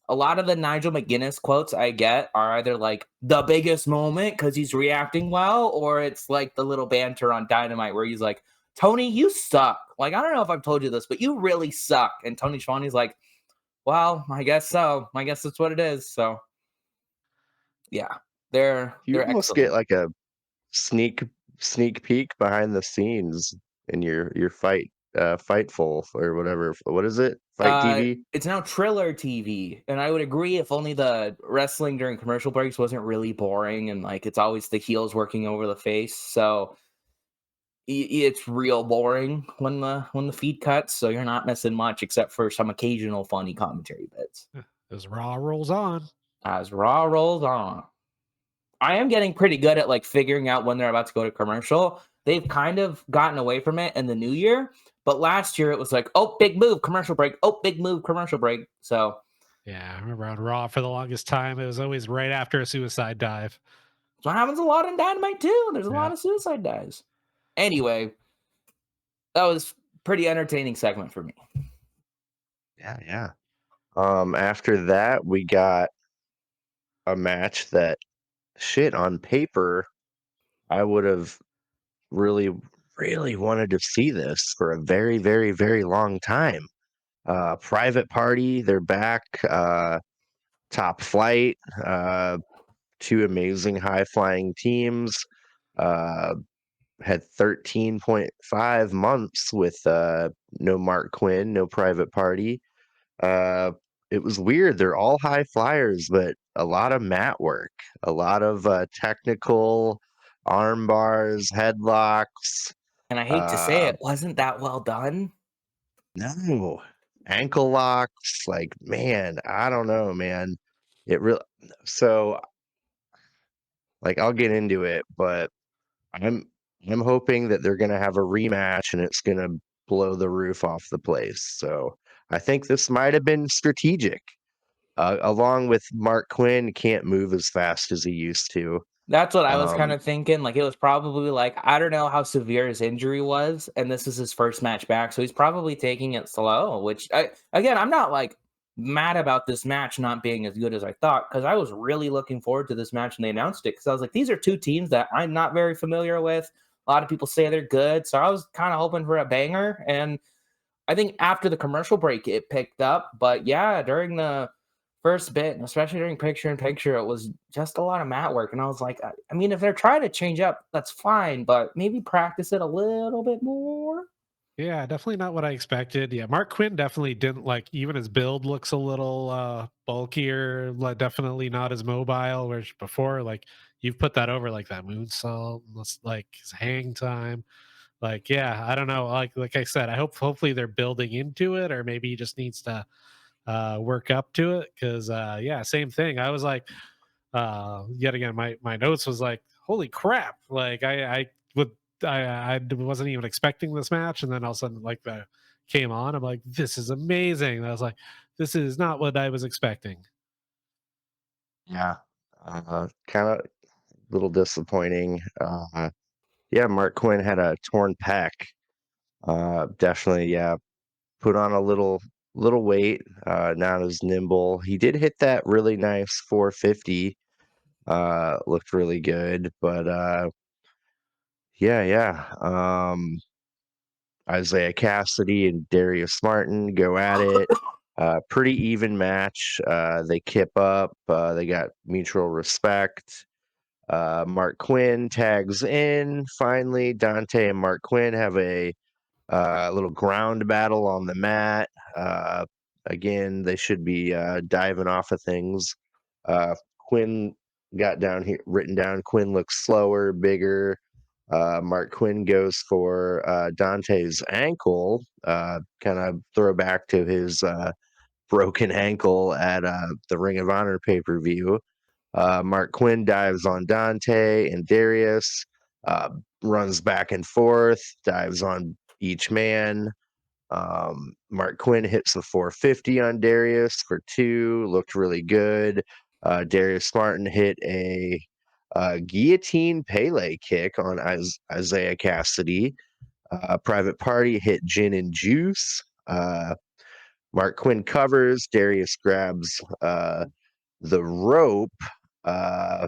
A lot of the Nigel McGuinness quotes I get are either like the biggest moment because he's reacting well, or it's like the little banter on Dynamite where he's like, Tony, you suck. Like, I don't know if I've told you this, but you really suck. And Tony Schiavone's like, well, I guess so. I guess that's what it is. So yeah, they're almost excellent. get like a sneak peek behind the scenes in your Fightful or whatever. What is it? Fight TV? It's now Triller TV, and I would agree if only the wrestling during commercial breaks wasn't really boring and like it's always the heels working over the face. So it's real boring when the feed cuts, so you're not missing much except for some occasional funny commentary bits. As Raw rolls on. As Raw rolls on. I am getting pretty good at like figuring out when they're about to go to commercial. They've kind of gotten away from it in the new year, but last year it was like, oh, big move, commercial break. Oh, big move, commercial break. So yeah, I remember on Raw for the longest time, it was always right after a suicide dive. So it happens a lot in Dynamite too. There's a lot of suicide dives. Anyway, that was pretty entertaining segment for me. Yeah. After that, we got a match that on paper, I would have really, really wanted to see this for a very, very, very long time. Private Party, they're back. Top Flight, two amazing high-flying teams. Had 13.5 months with no Mark Quinn, no Private Party. It was weird. They're all high flyers, but a lot of mat work, a lot of technical arm bars, headlocks. And I hate to say Uh, it, wasn't that well done. no, ankle locks. Like, man, I don't know, man. It really so like I'll get into it, but I'm I'm hoping that they're gonna have a rematch and it's gonna blow the roof off the place. So I think this might have been strategic. Along with Mark Quinn can't move as fast as he used to. That's what I was kind Um, of thinking. Like, it was probably like, I don't know how severe his injury was, and this is his first match back, so he's probably taking it slow. Which, again, I'm not like mad about this match not being as good as I thought, because I was really looking forward to this match when they announced it. Because I was like, these are two teams that I'm not very familiar with. A lot of people say they're good, so I was kind of hoping for a banger. And I think after the commercial break, it picked up. But yeah, during the first bit, and especially during picture in picture, it was just a lot of mat work. And I was like, I mean, if they're trying to change up, that's fine, but maybe practice it a little bit more. Yeah, definitely not what I expected. Yeah, Mark Quinn definitely didn't like even his build looks a little bulkier, like definitely not as mobile. Whereas before, like you've put that over like that moonsault, like his hang time. Like, yeah, I don't know. Like I said, I hope hopefully they're building into it, or maybe he just needs to work up to it. Cause yeah, same thing. I was like, yet again, my notes was like, holy crap! Like I would I wasn't even expecting this match, and then all of a sudden like the came on. I'm like, this is amazing. And I was like, this is not what I was expecting. yeah, kind of a little disappointing. Yeah, Mark Quinn had a torn pec. Definitely, yeah, put on a little weight. Not as nimble. He did hit that really nice 450. Looked really good, but yeah, yeah. Isaiah Cassidy and Darius Martin go at it. Pretty even match. They kip up. They got mutual respect. Mark Quinn tags in. Finally, Dante and Mark Quinn have a little ground battle on the mat. Again, they should be diving off of things. Quinn got down here written down. Quinn looks slower, bigger. Mark Quinn goes for Dante's ankle, kind of throwback to his broken ankle at the Ring of Honor pay-per-view. Mark Quinn dives on Dante and Darius, uh, runs back and forth, dives on each man. Mark Quinn hits the 450 on Darius for 2, looked really good. Darius Martin hit a guillotine Pele kick on Isaiah Cassidy. Private Party hit Gin and Juice. Mark Quinn covers. Darius grabs the rope, uh,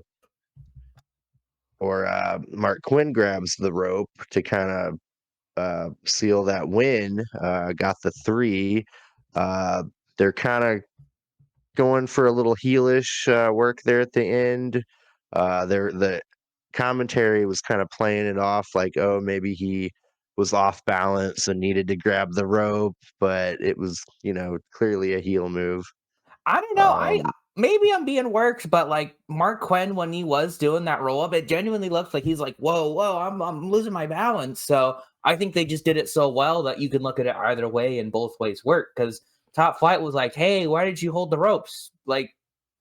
Mark Quinn grabs the rope to kind of seal that win. Got the 3. They're kind of going for a little heelish work there at the end. The commentary was kind of playing it off like, oh, maybe he was off balance and needed to grab the rope, but it was, clearly a heel move. I don't know. I Um, maybe I'm being worked, but like Mark Quinn, when he was doing that roll up, it genuinely looked like he's like, whoa, I'm losing my balance. So I think they just did it so well that you can look at it either way and both ways work. Because Top Flight was like, hey, why did you hold the ropes? Like,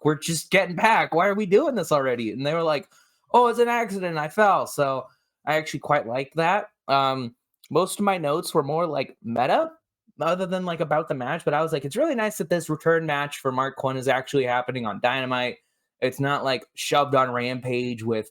we're just getting back. Why are we doing this already? And they were like, oh, it's an accident. I fell. So I actually quite like that. Most of my notes were more like meta other than like about the match, but I was like, it's really nice that this return match for Mark Quinn is actually happening on Dynamite. It's not like shoved on Rampage with,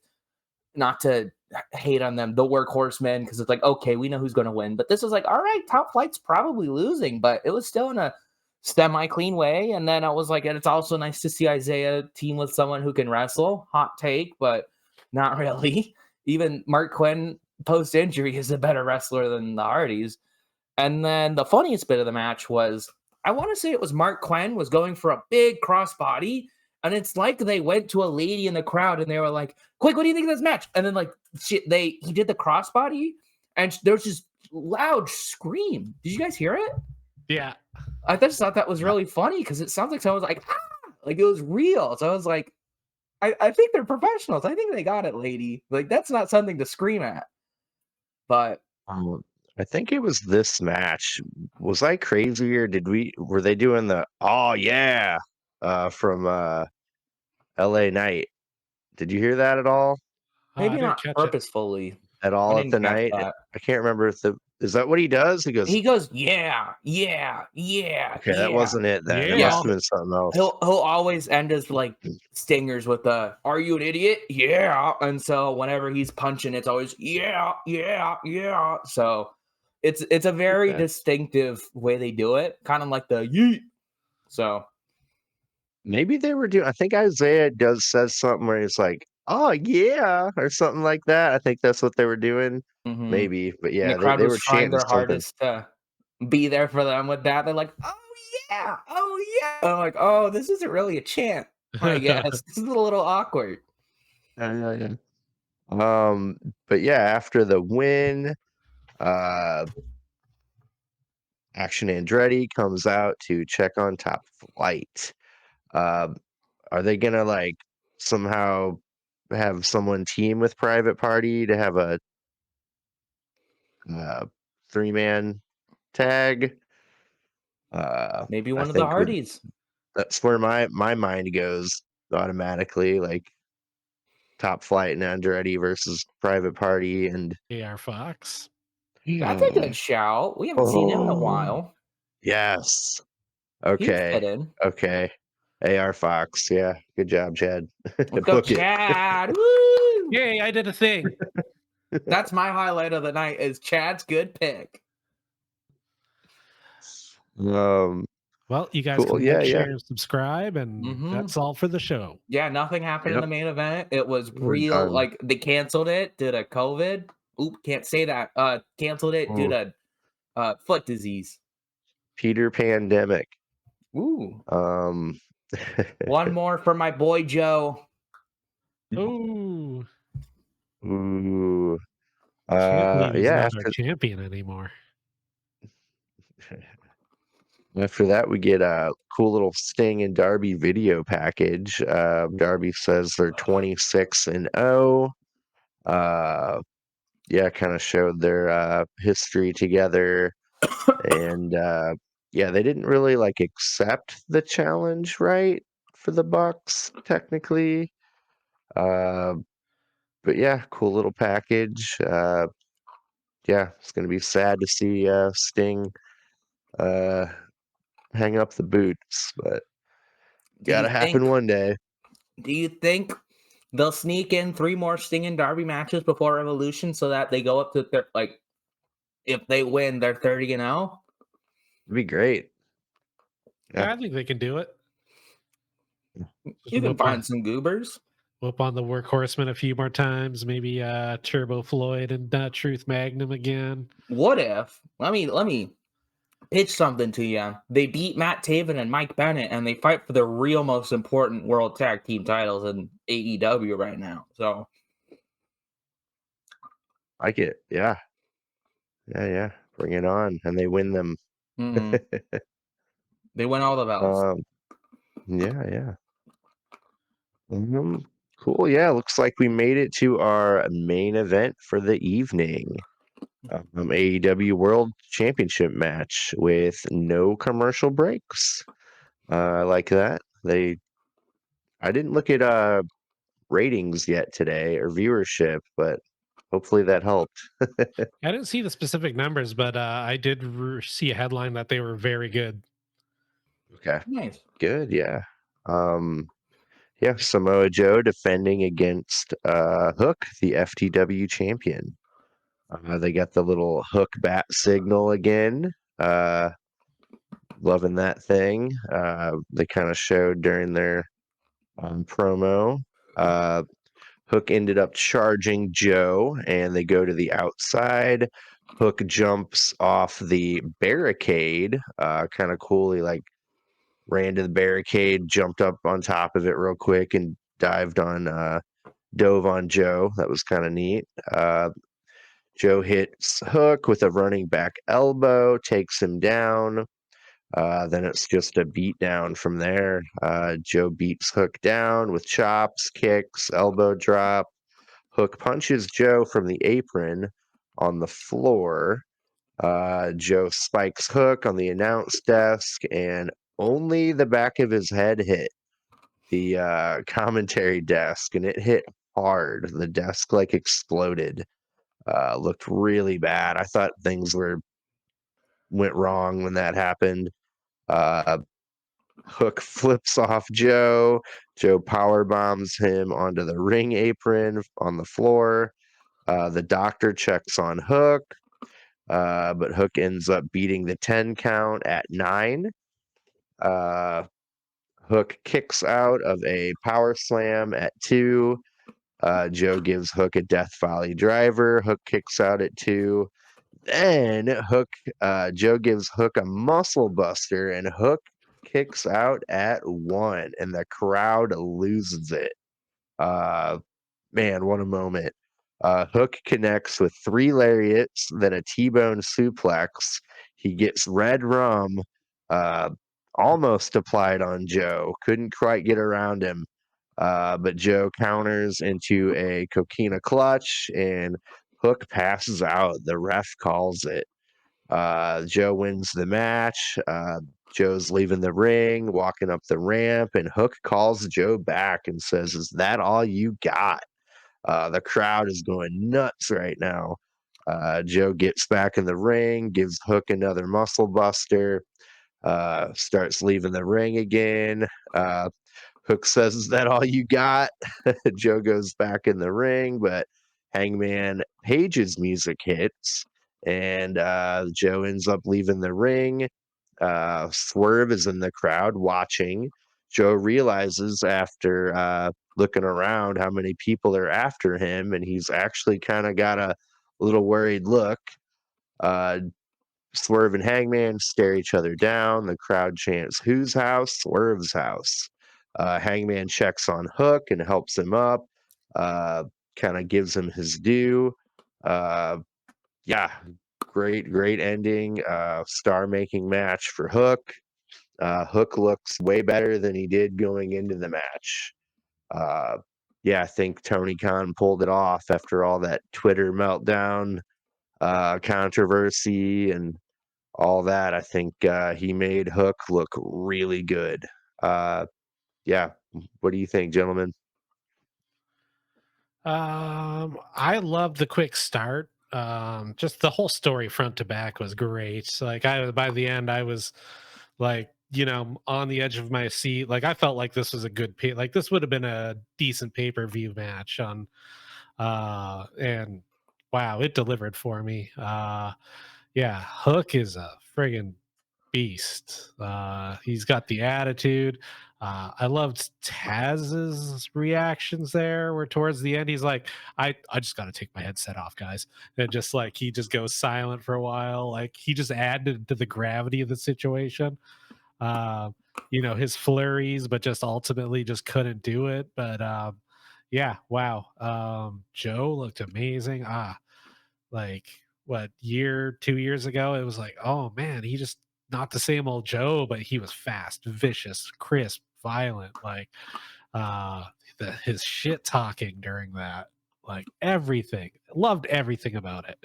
not to hate on them, the workhorsemen, because it's like, okay, we know who's going to win. But this was like, all right, Top Flight's probably losing, but it was still in a semi clean way. And then I was like, and it's also nice to see Isaiah team with someone who can wrestle. Hot take, but not really. Even Mark Quinn post injury is a better wrestler than the Hardys. And then the funniest bit of the match was, I want to say it was Mark Quinn was going for a big crossbody, and it's like they went to a lady in the crowd and they were like, "Quick, what do you think of this match?" And then like he did the crossbody, and there was this loud scream. Did you guys hear it? Yeah. I just thought that was yeah, really funny because it sounds like someone was like, "Ah!" Like, it was real. So I was like, I think they're professionals. I think they got it, lady. Like, that's not something to scream at. But I think it was this match. Was I crazy or were they doing the oh yeah from LA Night? Did you hear that at all? I maybe didn't not catch it. purposefully. At I all at the didn't catch night? that. I can't remember if is that what he does? He goes, He goes, yeah, yeah, yeah, okay, that yeah. wasn't it then. It Yeah. must have been something else. He'll always end his like stingers with the "Are you an idiot?" Yeah, and so whenever he's punching, it's always yeah, yeah, yeah. So it's a very Okay. distinctive way they do it, kind of like the yeet. So Maybe they were doing. I think Isaiah says something where he's like, "Oh yeah," or something like that. I think that's what they were doing. mhm. Maybe, but And the yeah, crowd they was were trying chanting their something. hardest to be there for them with that. They're like, "Oh yeah, oh yeah." I'm like, "Oh, this isn't really a chant, I guess. This is a little awkward." Yeah, yeah, yeah. But yeah, after the win, uh, Action Andretti comes out to check on Top Flight. Um, are they gonna like somehow have someone team with Private Party to have a uh, 3-man tag? Maybe I one of the think Hardys. that's where my mind goes automatically. Like Top Flight and Andretti versus Private Party, and AR Fox. That's a good shout. We haven't seen him in a oh while. yes, He would fit okay, in. okay. AR Fox, yeah, good job, Chad. Let's go, Book it. Chad. Woo! Yay, I did a thing. That's my highlight of the night is Chad's good pick. Um, Well, you guys cool. can Yeah, like, yeah. share, and subscribe, and Mm-hmm. that's all for the show. Yeah, nothing happened in Yep, the main event. It was we're real, done. like they canceled it due to COVID. Oop, can't say that. Canceled it due Ooh, to foot disease. Peter Pandemic. Ooh. Um, One more for my boy Joe. Oh, ooh, can't believe he's yeah. not our champion anymore. After that, we get a cool little Sting and Darby video package. Darby says they're 26-0. Yeah, kind of showed their history together, and yeah, they didn't really like accept the challenge, right, for the Bucks technically. Uh, but yeah, cool little package. Yeah, it's gonna be sad to see Sting uh, hang up the boots, but Do you gotta think happen one day. do you think they'll sneak in 3 more Sting and Darby matches before Revolution so that they go up to like if they win, they're 30-0? It'd be great. Yeah. I think they can do it. Just You can find some goobers. whoop on the Workhorseman a few more times. Maybe Turbo Floyd and Truth Magnum again. What if? Let me pitch something to you. They beat Matt Taven and Mike Bennett, and they fight for the real most important world tag team titles in AEW right now. So Like it. Yeah. Yeah, yeah. Bring it on. And they win them. mhm, they win all the belts. Um, yeah, yeah. Cool. Yeah, looks like we made it to our main event for the evening. AEW World Championship match with no commercial breaks. I like that. I didn't look at ratings yet today or viewership, but hopefully that helped. I didn't see the specific numbers, but I did see a headline that they were very good. Okay. Nice. Good, yeah. Um Yeah, Samoa Joe defending against Hook, the FTW champion. They got the little Hook bat signal again. Uh, Loving that thing. They kind of showed during their promo. Hook ended up charging Joe, and they go to the outside. Hook jumps off the barricade. Kind of cool. He like ran to the barricade, jumped up on top of it real quick, and dove on Joe. That was kind of neat. Joe hits Hook with a running back elbow, takes him down. Then it's just a beat down from there. Joe beats Hook down with chops, kicks, elbow drop. Hook punches Joe from the apron on the floor. Joe spikes Hook on the announce desk, and only the back of his head hit the commentary desk, and it hit hard. The desk like exploded. Looked really bad. I thought things went wrong when that happened. Uh, Hook flips off Joe. Joe power bombs him onto the ring apron on the floor. The doctor checks on Hook, but Hook ends up beating the 10 count at 9. Hook kicks out of a power slam at 2. Joe gives Hook a Death Valley driver. Hook kicks out at 2. Then Joe gives Hook a muscle buster, and Hook kicks out at 1, and the crowd loses it. Man, what a moment. Hook connects with 3 lariats, then a T-bone suplex. He gets red rum, uh, almost applied on Joe. Couldn't quite get around him. But Joe counters into a coquina clutch, and Hook passes out. The ref calls it. Joe wins the match. Joe's leaving the ring, walking up the ramp, and Hook calls Joe back and says, "Is that all you got?" The crowd is going nuts right now. Joe gets back in the ring, gives Hook another muscle buster, starts leaving the ring again. Hook says, "Is that all you got?" Joe goes back in the ring, but Hangman Page's music hits, and Joe ends up leaving the ring. Swerve is in the crowd watching. Joe realizes after looking around how many people are after him, and he's actually kind of got a little worried look. Uh, Swerve and Hangman stare each other down. The crowd chants, "Whose house?" "Swerve's house." Hangman checks on Hook and helps him up, uh, kind of gives him his due. Uh, yeah, great ending. Star-making match for Hook. Hook looks way better than he did going into the match. Uh, yeah, I think Tony Khan pulled it off after all that Twitter meltdown, controversy, and all that. I think he made Hook look really good. Yeah, what do you think, gentlemen? I love the quick start. Just the whole story front to back was great. Like by the end, I was like, on the edge of my seat. Like I felt like this was a good like this would have been a decent pay-per-view match and wow, it delivered for me. Yeah, Hook is a friggin' beast. He's got the attitude. I loved Taz's reactions there, where towards the end he's like, "I just got to take my headset off, guys," and just like he just goes silent for a while. Like he just added to the gravity of the situation. Uh, his flurries, but just ultimately just couldn't do it. But yeah, wow. Joe looked amazing. Like what 2 years ago it was like, oh man, he just not the same old Joe, but he was fast, vicious, crisp, violent. Like his shit talking during that, like everything, loved everything about it.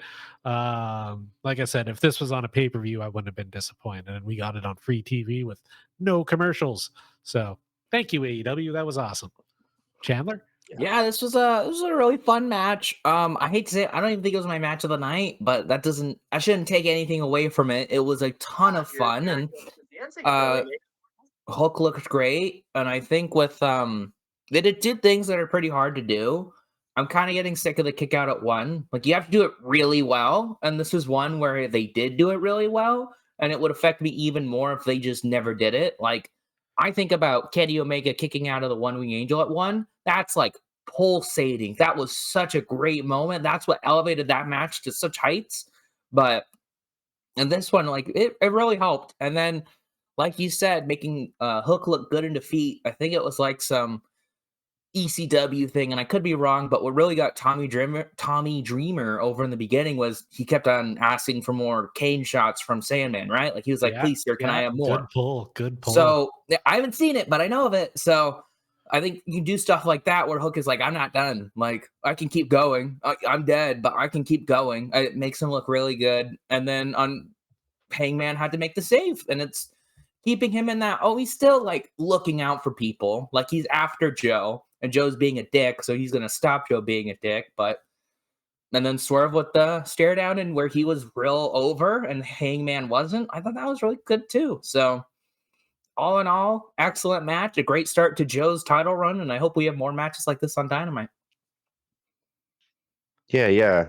Like I said, if this was on a pay-per-view I wouldn't have been disappointed, and we got it on free TV with no commercials. So thank you, AEW. That was awesome. Chandler. Yeah, this was a really fun match. I hate to say it, I don't even think it was my match of the night, but I shouldn't take anything away from it. It was a ton of fun, and uh Hook looked great, and I think with they did things that are pretty hard to do. I'm kind of getting sick of the kick out at 1. Like you have to do it really well, and this is one where they did do it really well, and it would affect me even more if they just never did it. Like I think about Kenny Omega kicking out of the One Wing Angel at 1. That's like pulsating. That was such a great moment. That's what elevated that match to such heights. But and this one, like it really helped. And then like you said, making Hook look good in defeat. I think it was like some ECW thing, and I could be wrong, but what really got Tommy Dreamer over in the beginning was he kept on asking for more cane shots from Sandman, right? Like he was like, Yeah, please, sir, can I yeah, have more? good pull, good pull. So I haven't seen it, but I know of it. So I think you do stuff like that where Hook is like, I'm not done. Like I can keep going. I'm dead, but I can keep going. It makes him look really good. And then on Hangman had to make the save, and it's keeping him in that. Oh, he's still like looking out for people. Like he's after Joe, and Joe's being a dick, so he's gonna stop Joe being a dick. But and then Swerve with the stare down, and where he was real over and Hangman wasn't. I thought that was really good too. So all in all, excellent match, a great start to Joe's title run, and I hope we have more matches like this on Dynamite. Yeah.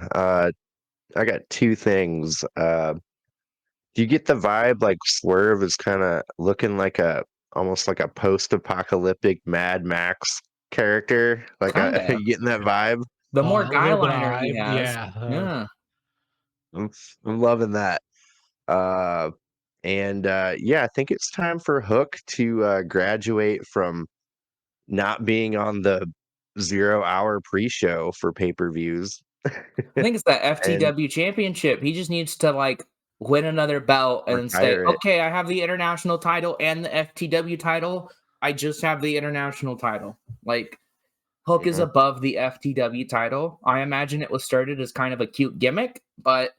I got two things. Do you get the vibe like Swerve is kind of looking like almost like a post-apocalyptic Mad Max character? Like, Kinda. you getting that vibe? The more A little bit of guyliner he hype, has, yeah. yeah. I'm, I'm loving that. Uh, and yeah, I think it's time for Hook to graduate from not being on the 0 hour pre-show for pay-per-views I think it's the and FTW championship. He just needs to like win another belt and then say, retire it. okay, I have the international title and the FTW title. I just have the international title. Like Hook is Mhm. above the FTW title. I imagine it was started as kind of a cute gimmick, but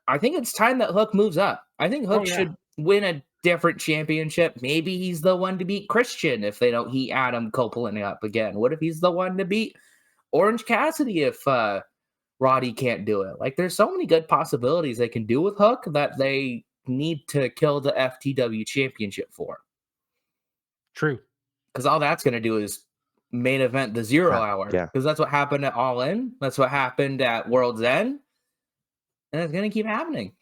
I think it's time that Hook moves up. I think Oh Hook yeah, should win a different championship. Maybe he's the one to beat Christian if they don't heat Adam Copeland up again. What if he's the one to beat Orange Cassidy if Roddy can't do it? Like, there's so many good possibilities they can do with Hook that they need to kill the FTW championship for. true. Because all that's going to do is main event the 0 hour. Yeah. Because that's what happened at All In. That's what happened at World's End. And it's going to keep happening.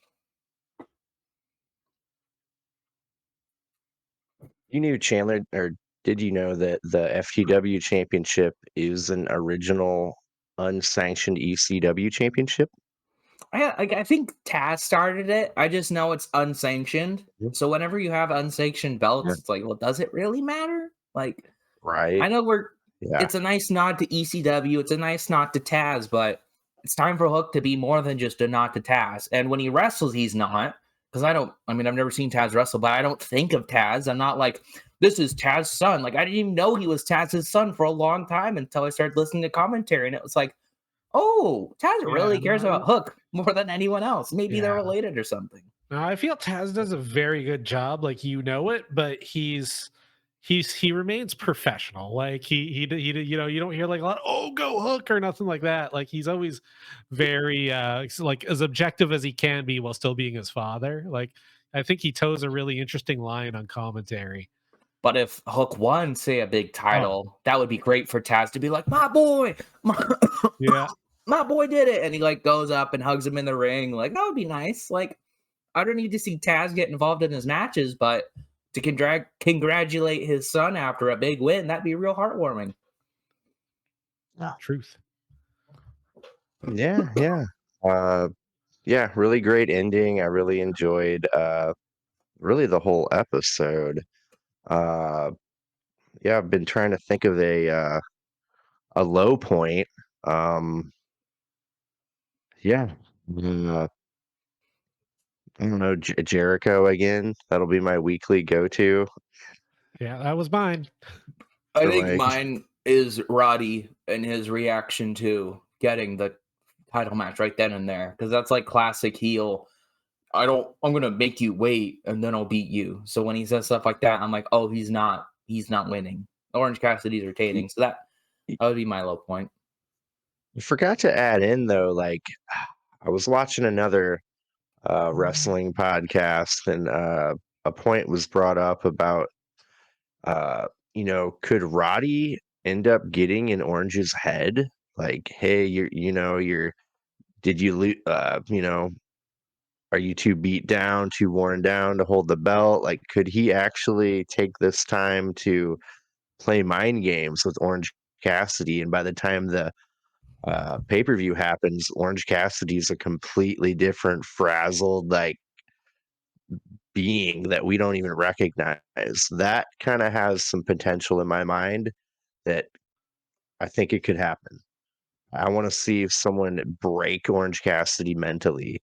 You knew Chandler, or did you know that the FTW championship is an original unsanctioned ECW championship? I think Taz started it. I just know it's unsanctioned. Yep. So whenever you have unsanctioned Yeah. belts, it's like, well, does it really matter? Like, Right. I know Yeah. it's a nice nod to ECW, it's a nice nod to Taz, but it's time for Hook to be more than just a nod to Taz. And when he wrestles, he's not. Because I've never seen Taz wrestle, but I don't think of Taz. I'm not like, this is Taz's son. Like, I didn't even know he was Taz's son for a long time until I started listening to commentary. And it was like, oh, Taz Yeah, really cares about Hook more than anyone else. Maybe they're yeah. related or something. No, I feel Taz does a very good job. Like it, but he remains professional. Like you know, you don't hear like a lot. Oh, go Hook or nothing like that. Like he's always very like as objective as he can be while still being his father. Like I think he toes a really interesting line on commentary. But if Hook won, say, a big Oh title, that would be great for Taz to be like, my boy, yeah, my boy did it. And he like goes up and hugs him in the ring. Like, that would be nice. Like, I don't need to see Taz get involved in his matches, but to congratulate his son after a big win, that'd be real heartwarming. truth. Yeah. Yeah, really great ending. I really enjoyed really the whole episode. Uh yeah, I've been trying to think of a low point. Um yeah. I don't know, Jericho again. That'll be my weekly go-to. Yeah, that was mine. I For think like, mine is Roddy and his reaction to getting the title match right then and there. Because that's like classic heel. I'm gonna make you wait and then I'll beat you. So when he says stuff like that, I'm like, oh, he's not winning. Orange Cassidy's retaining. So that would be my low point. I forgot to add in though, like I was watching another wrestling podcast and a point was brought up about uh could Roddy end up getting in Orange's head? Like, hey, you're did you lose are you too beat down, too worn down to hold the belt? Like, could he actually take this time to play mind games with Orange Cassidy? And by the time the pay-per-view happens, Orange Cassidy's a completely different, frazzled, like being that we don't even recognize. That kind of has some potential in my mind that I think it could happen. I want to see if someone break Orange Cassidy mentally.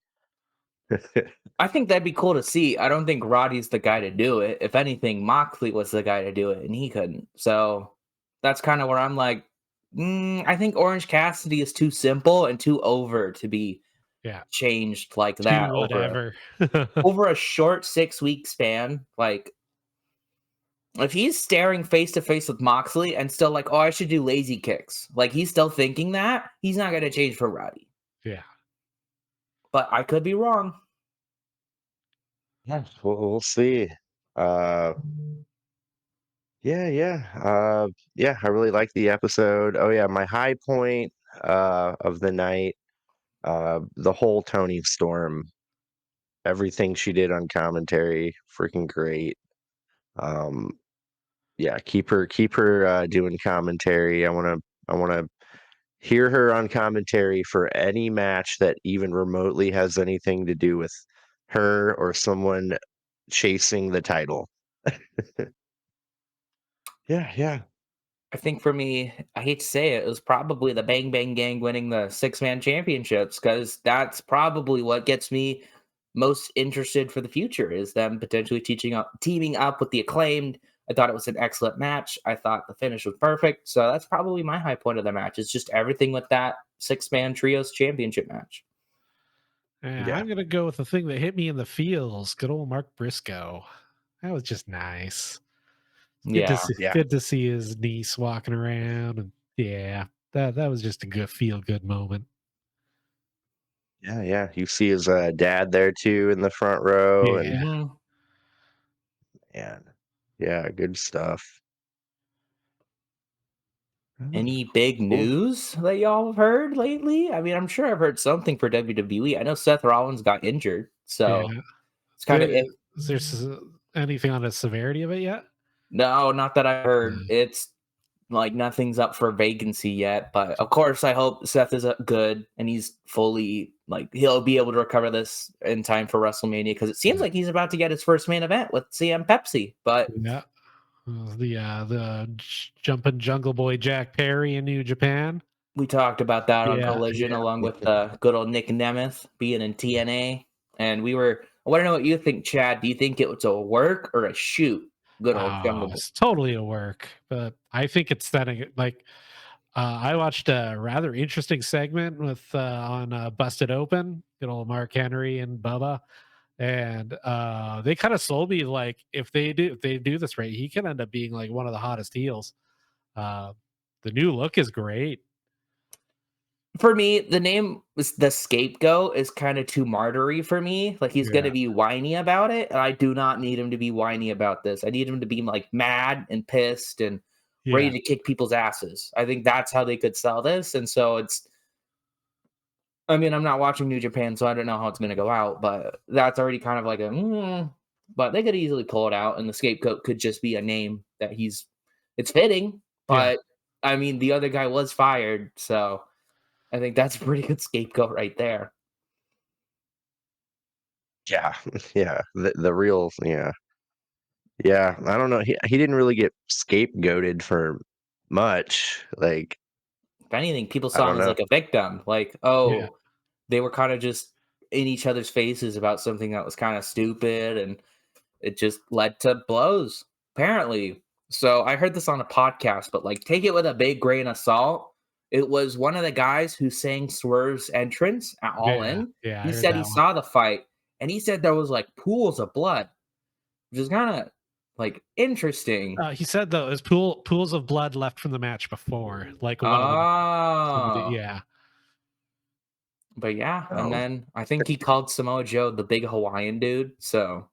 I think that'd be cool to see. I don't think Roddy's the guy to do it. If anything, Moxley was the guy to do it, and he couldn't. So that's kind of where I'm like, I think Orange Cassidy is too simple and too over to be Yeah. changed like To that whatever. over a short 6-week span. Like, if he's staring face to face with Moxley and still like, oh, I should do lazy kicks, like he's still thinking that, he's not going to change for Roddy. Yeah. But I could be wrong. Yeah, we'll see. Uh, yeah. I really like the episode. Oh yeah, my high point of the night, the whole Tony Storm, everything she did on commentary, freaking great. Um, yeah, keep her doing commentary. I wanna hear her on commentary for any match that even remotely has anything to do with her or someone chasing the title. Yeah. I think for me, I hate to say it, it was probably the Bang Bang Gang winning the 6-man championships, because that's probably what gets me most interested for the future, is them potentially teaming up with the Acclaimed. I thought it was an excellent match. I thought the finish was perfect. So that's probably my high point of the match. It's just everything with that 6-man trios championship match. Yeah, Yeah. I'm gonna go with the thing that hit me in the feels. Good old Mark Briscoe. That was just nice. Yeah. Yeah. Good to see his niece walking around, and yeah, that was just a good feel good moment. Yeah. You see his dad there too in the front row, and Yeah. Mhm. man, yeah, good stuff. Any big Cool. news that y'all have heard lately? I mean, I'm sure I've heard something for WWE. I know Seth Rollins got injured, so Yeah. it's kind of Is there anything on the severity of it yet? no, not that I heard. Mm, It's like nothing's up for vacancy yet, but of course, I hope Seth is good and he's fully like he'll be able to recover this in time for WrestleMania, because it seems yeah. like he's about to get his first main event with CM Pepsi. But Yeah. The jumping Jungle Boy Jack Perry in New Japan. we talked about that on Yeah. Collision, along with good old Nick Nemeth being in TNA, and we were. I want to know what you think, Chad. Do you think it was a work or a shoot? Good old Jungle Oh, Boy. it's totally a work, but I think it's setting it like I watched a rather interesting segment with on Busted Open, good old Mark Henry and Bubba, and they kind of sold me like if they do this right, he can end up being like one of the hottest heels. Uh, the new look is great. For me, the name was the Scapegoat is kind of too martyry for me. Like, he's gonna Yeah, be whiny about it, and I do not need him to be whiny about this. I need him to be like mad and pissed and ready yeah, to kick people's asses. I think that's how they could sell this. And so it's I mean, I'm not watching New Japan, so I don't know how it's gonna go out, but that's already kind of like but they could easily pull it out, and the Scapegoat could just be a name that it's fitting, yeah. but I mean the other guy was fired, so I think that's a pretty good scapegoat right there. Yeah. Yeah. The real yeah. I don't know. He didn't really get scapegoated for much. Like, If anything, people I saw don't him as know. like a victim. Like, Yeah. oh, they were kind of just in each other's faces about something that was kind of stupid, and it just led to blows, apparently. So I heard this on a podcast, but like take it with a big grain of salt. It was one of the guys who sang Swerve's entrance at All Yeah, In. yeah, I He heard said he that one. saw the fight, and he said there was like pools of blood, which is kind of like interesting. He said though, there's pools of blood left from the match before, like one of them. Somebody, Oh, yeah, but yeah, and Oh, then I think he called Samoa Joe the big Hawaiian dude. So,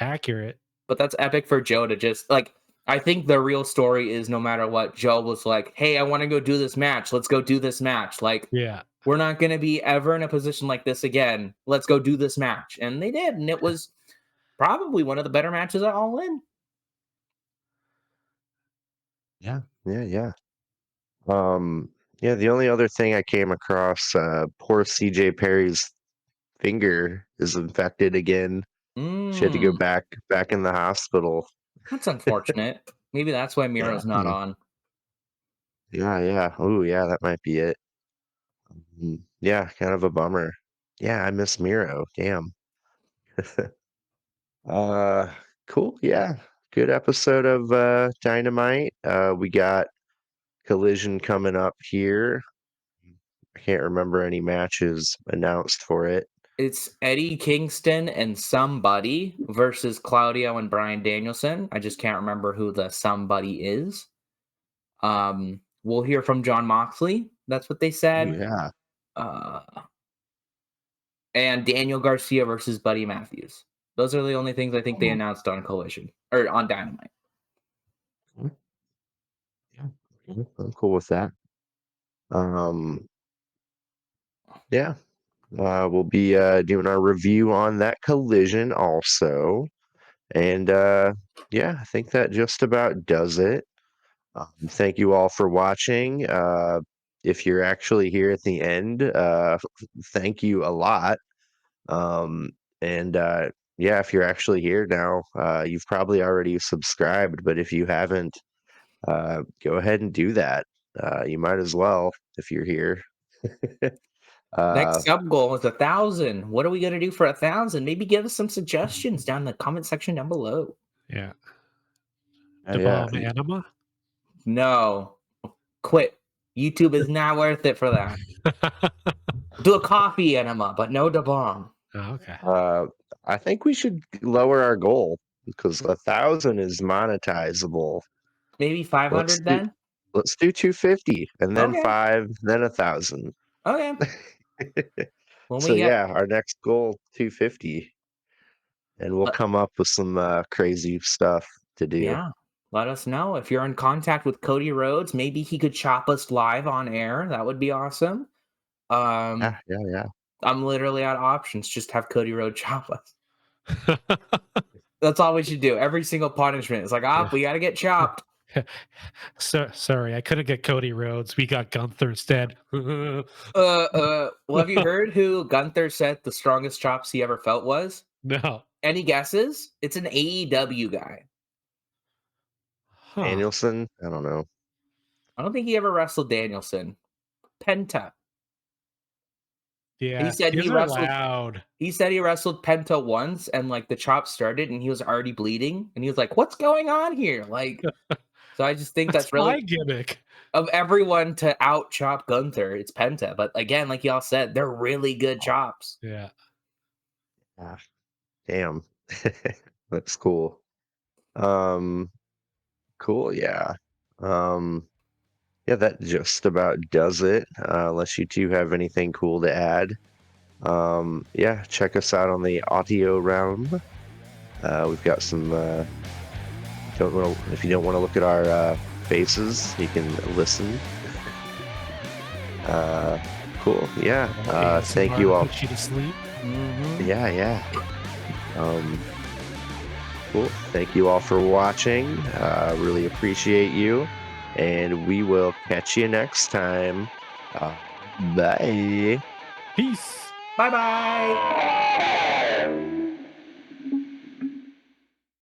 accurate. but that's epic for Joe to just like. I think the real story is no matter what, Joe was like, "Hey, I want to go do this match. Let's go do this match. Like, Yeah, we're not going to be ever in a position like this again. Let's go do this match." And they did, and it was probably one of the better matches at All In. yeah. Um, yeah, the only other thing I came across, poor CJ Perry's finger is infected again. She had to go Mm, back in the hospital. that's unfortunate. Maybe that's why Yeah. Miro's not on. Yeah. Oh, yeah, that might be it. Yeah, kind of a bummer. Yeah, I miss Miro. Damn. Uh, cool. Yeah, good episode of Dynamite. We got Collision coming up here. I can't remember any matches announced for it. It's Eddie Kingston and somebody versus Claudio and Bryan Danielson. I just can't remember who the somebody is. We'll hear from John Moxley. That's what they Oh, said. yeah. Uh, and Daniel Garcia versus Buddy Matthews. Those are the only things I think they announced on Collision or on Dynamite. Yeah, I'm cool with that. Um, yeah, we'll be doing our review on that Collision also. And yeah, I think that just about does it. Thank you all for watching. If you're actually here at the end, thank you a lot. Um, and yeah, if you're actually here now, you've probably already subscribed, but if you haven't, go ahead and do that. You might as well if you're here. uh, Next sub goal is 1,000. What are we gonna do for 1,000? Maybe give us some suggestions down in the comment section down below. Yeah. yeah, The yeah, bomb anima. No, quit. YouTube is not worth it for that. Do a coffee enema, but no da bomb. Oh, okay. I think we should lower our goal because 1,000 is monetizable. Maybe Let's 500 do then. let's do 250 and then Okay. 5, then 1,000. Okay. When So we get yeah, our next goal 250, and we'll let- come up with some crazy stuff to do. yeah, let us know if you're in contact with Cody Rhodes. Maybe he could chop us live on air. That would be awesome. Yeah, Um, yeah, I'm literally out of options. Just have Cody Rhodes chop us. That's all we should do. Every single punishment is like, Yeah. we got to get chopped. So sorry, I couldn't get Cody Rhodes. We got Gunther instead. Well, have you heard who Gunther said the strongest chops he ever felt was? No. Any guesses? It's an AEW guy. Huh. Danielson, I don't know. I don't think he ever wrestled Danielson. Penta. Yeah, He said he these are wrestled. loud. He said he wrestled Penta once, and like the chop started, and he was already bleeding, and he was like, "What's going on here?" Like, so I just think That's that's my really gimmick. of everyone to out chop Gunther. It's Penta, but again, like y'all said, they're really good chops. Yeah. Ah, damn. That's cool. Um, cool, yeah. Um, yeah, that just about does it. Unless you two have anything cool to add. Yeah, check us out on the audio realm. We've got some. If you don't want to look at our faces, you can listen. Cool. Yeah. Thank you all. Put you to sleep. Yeah. Cool. Thank you all for watching. Really appreciate you, and we will catch you next time. Bye. Peace. Bye bye.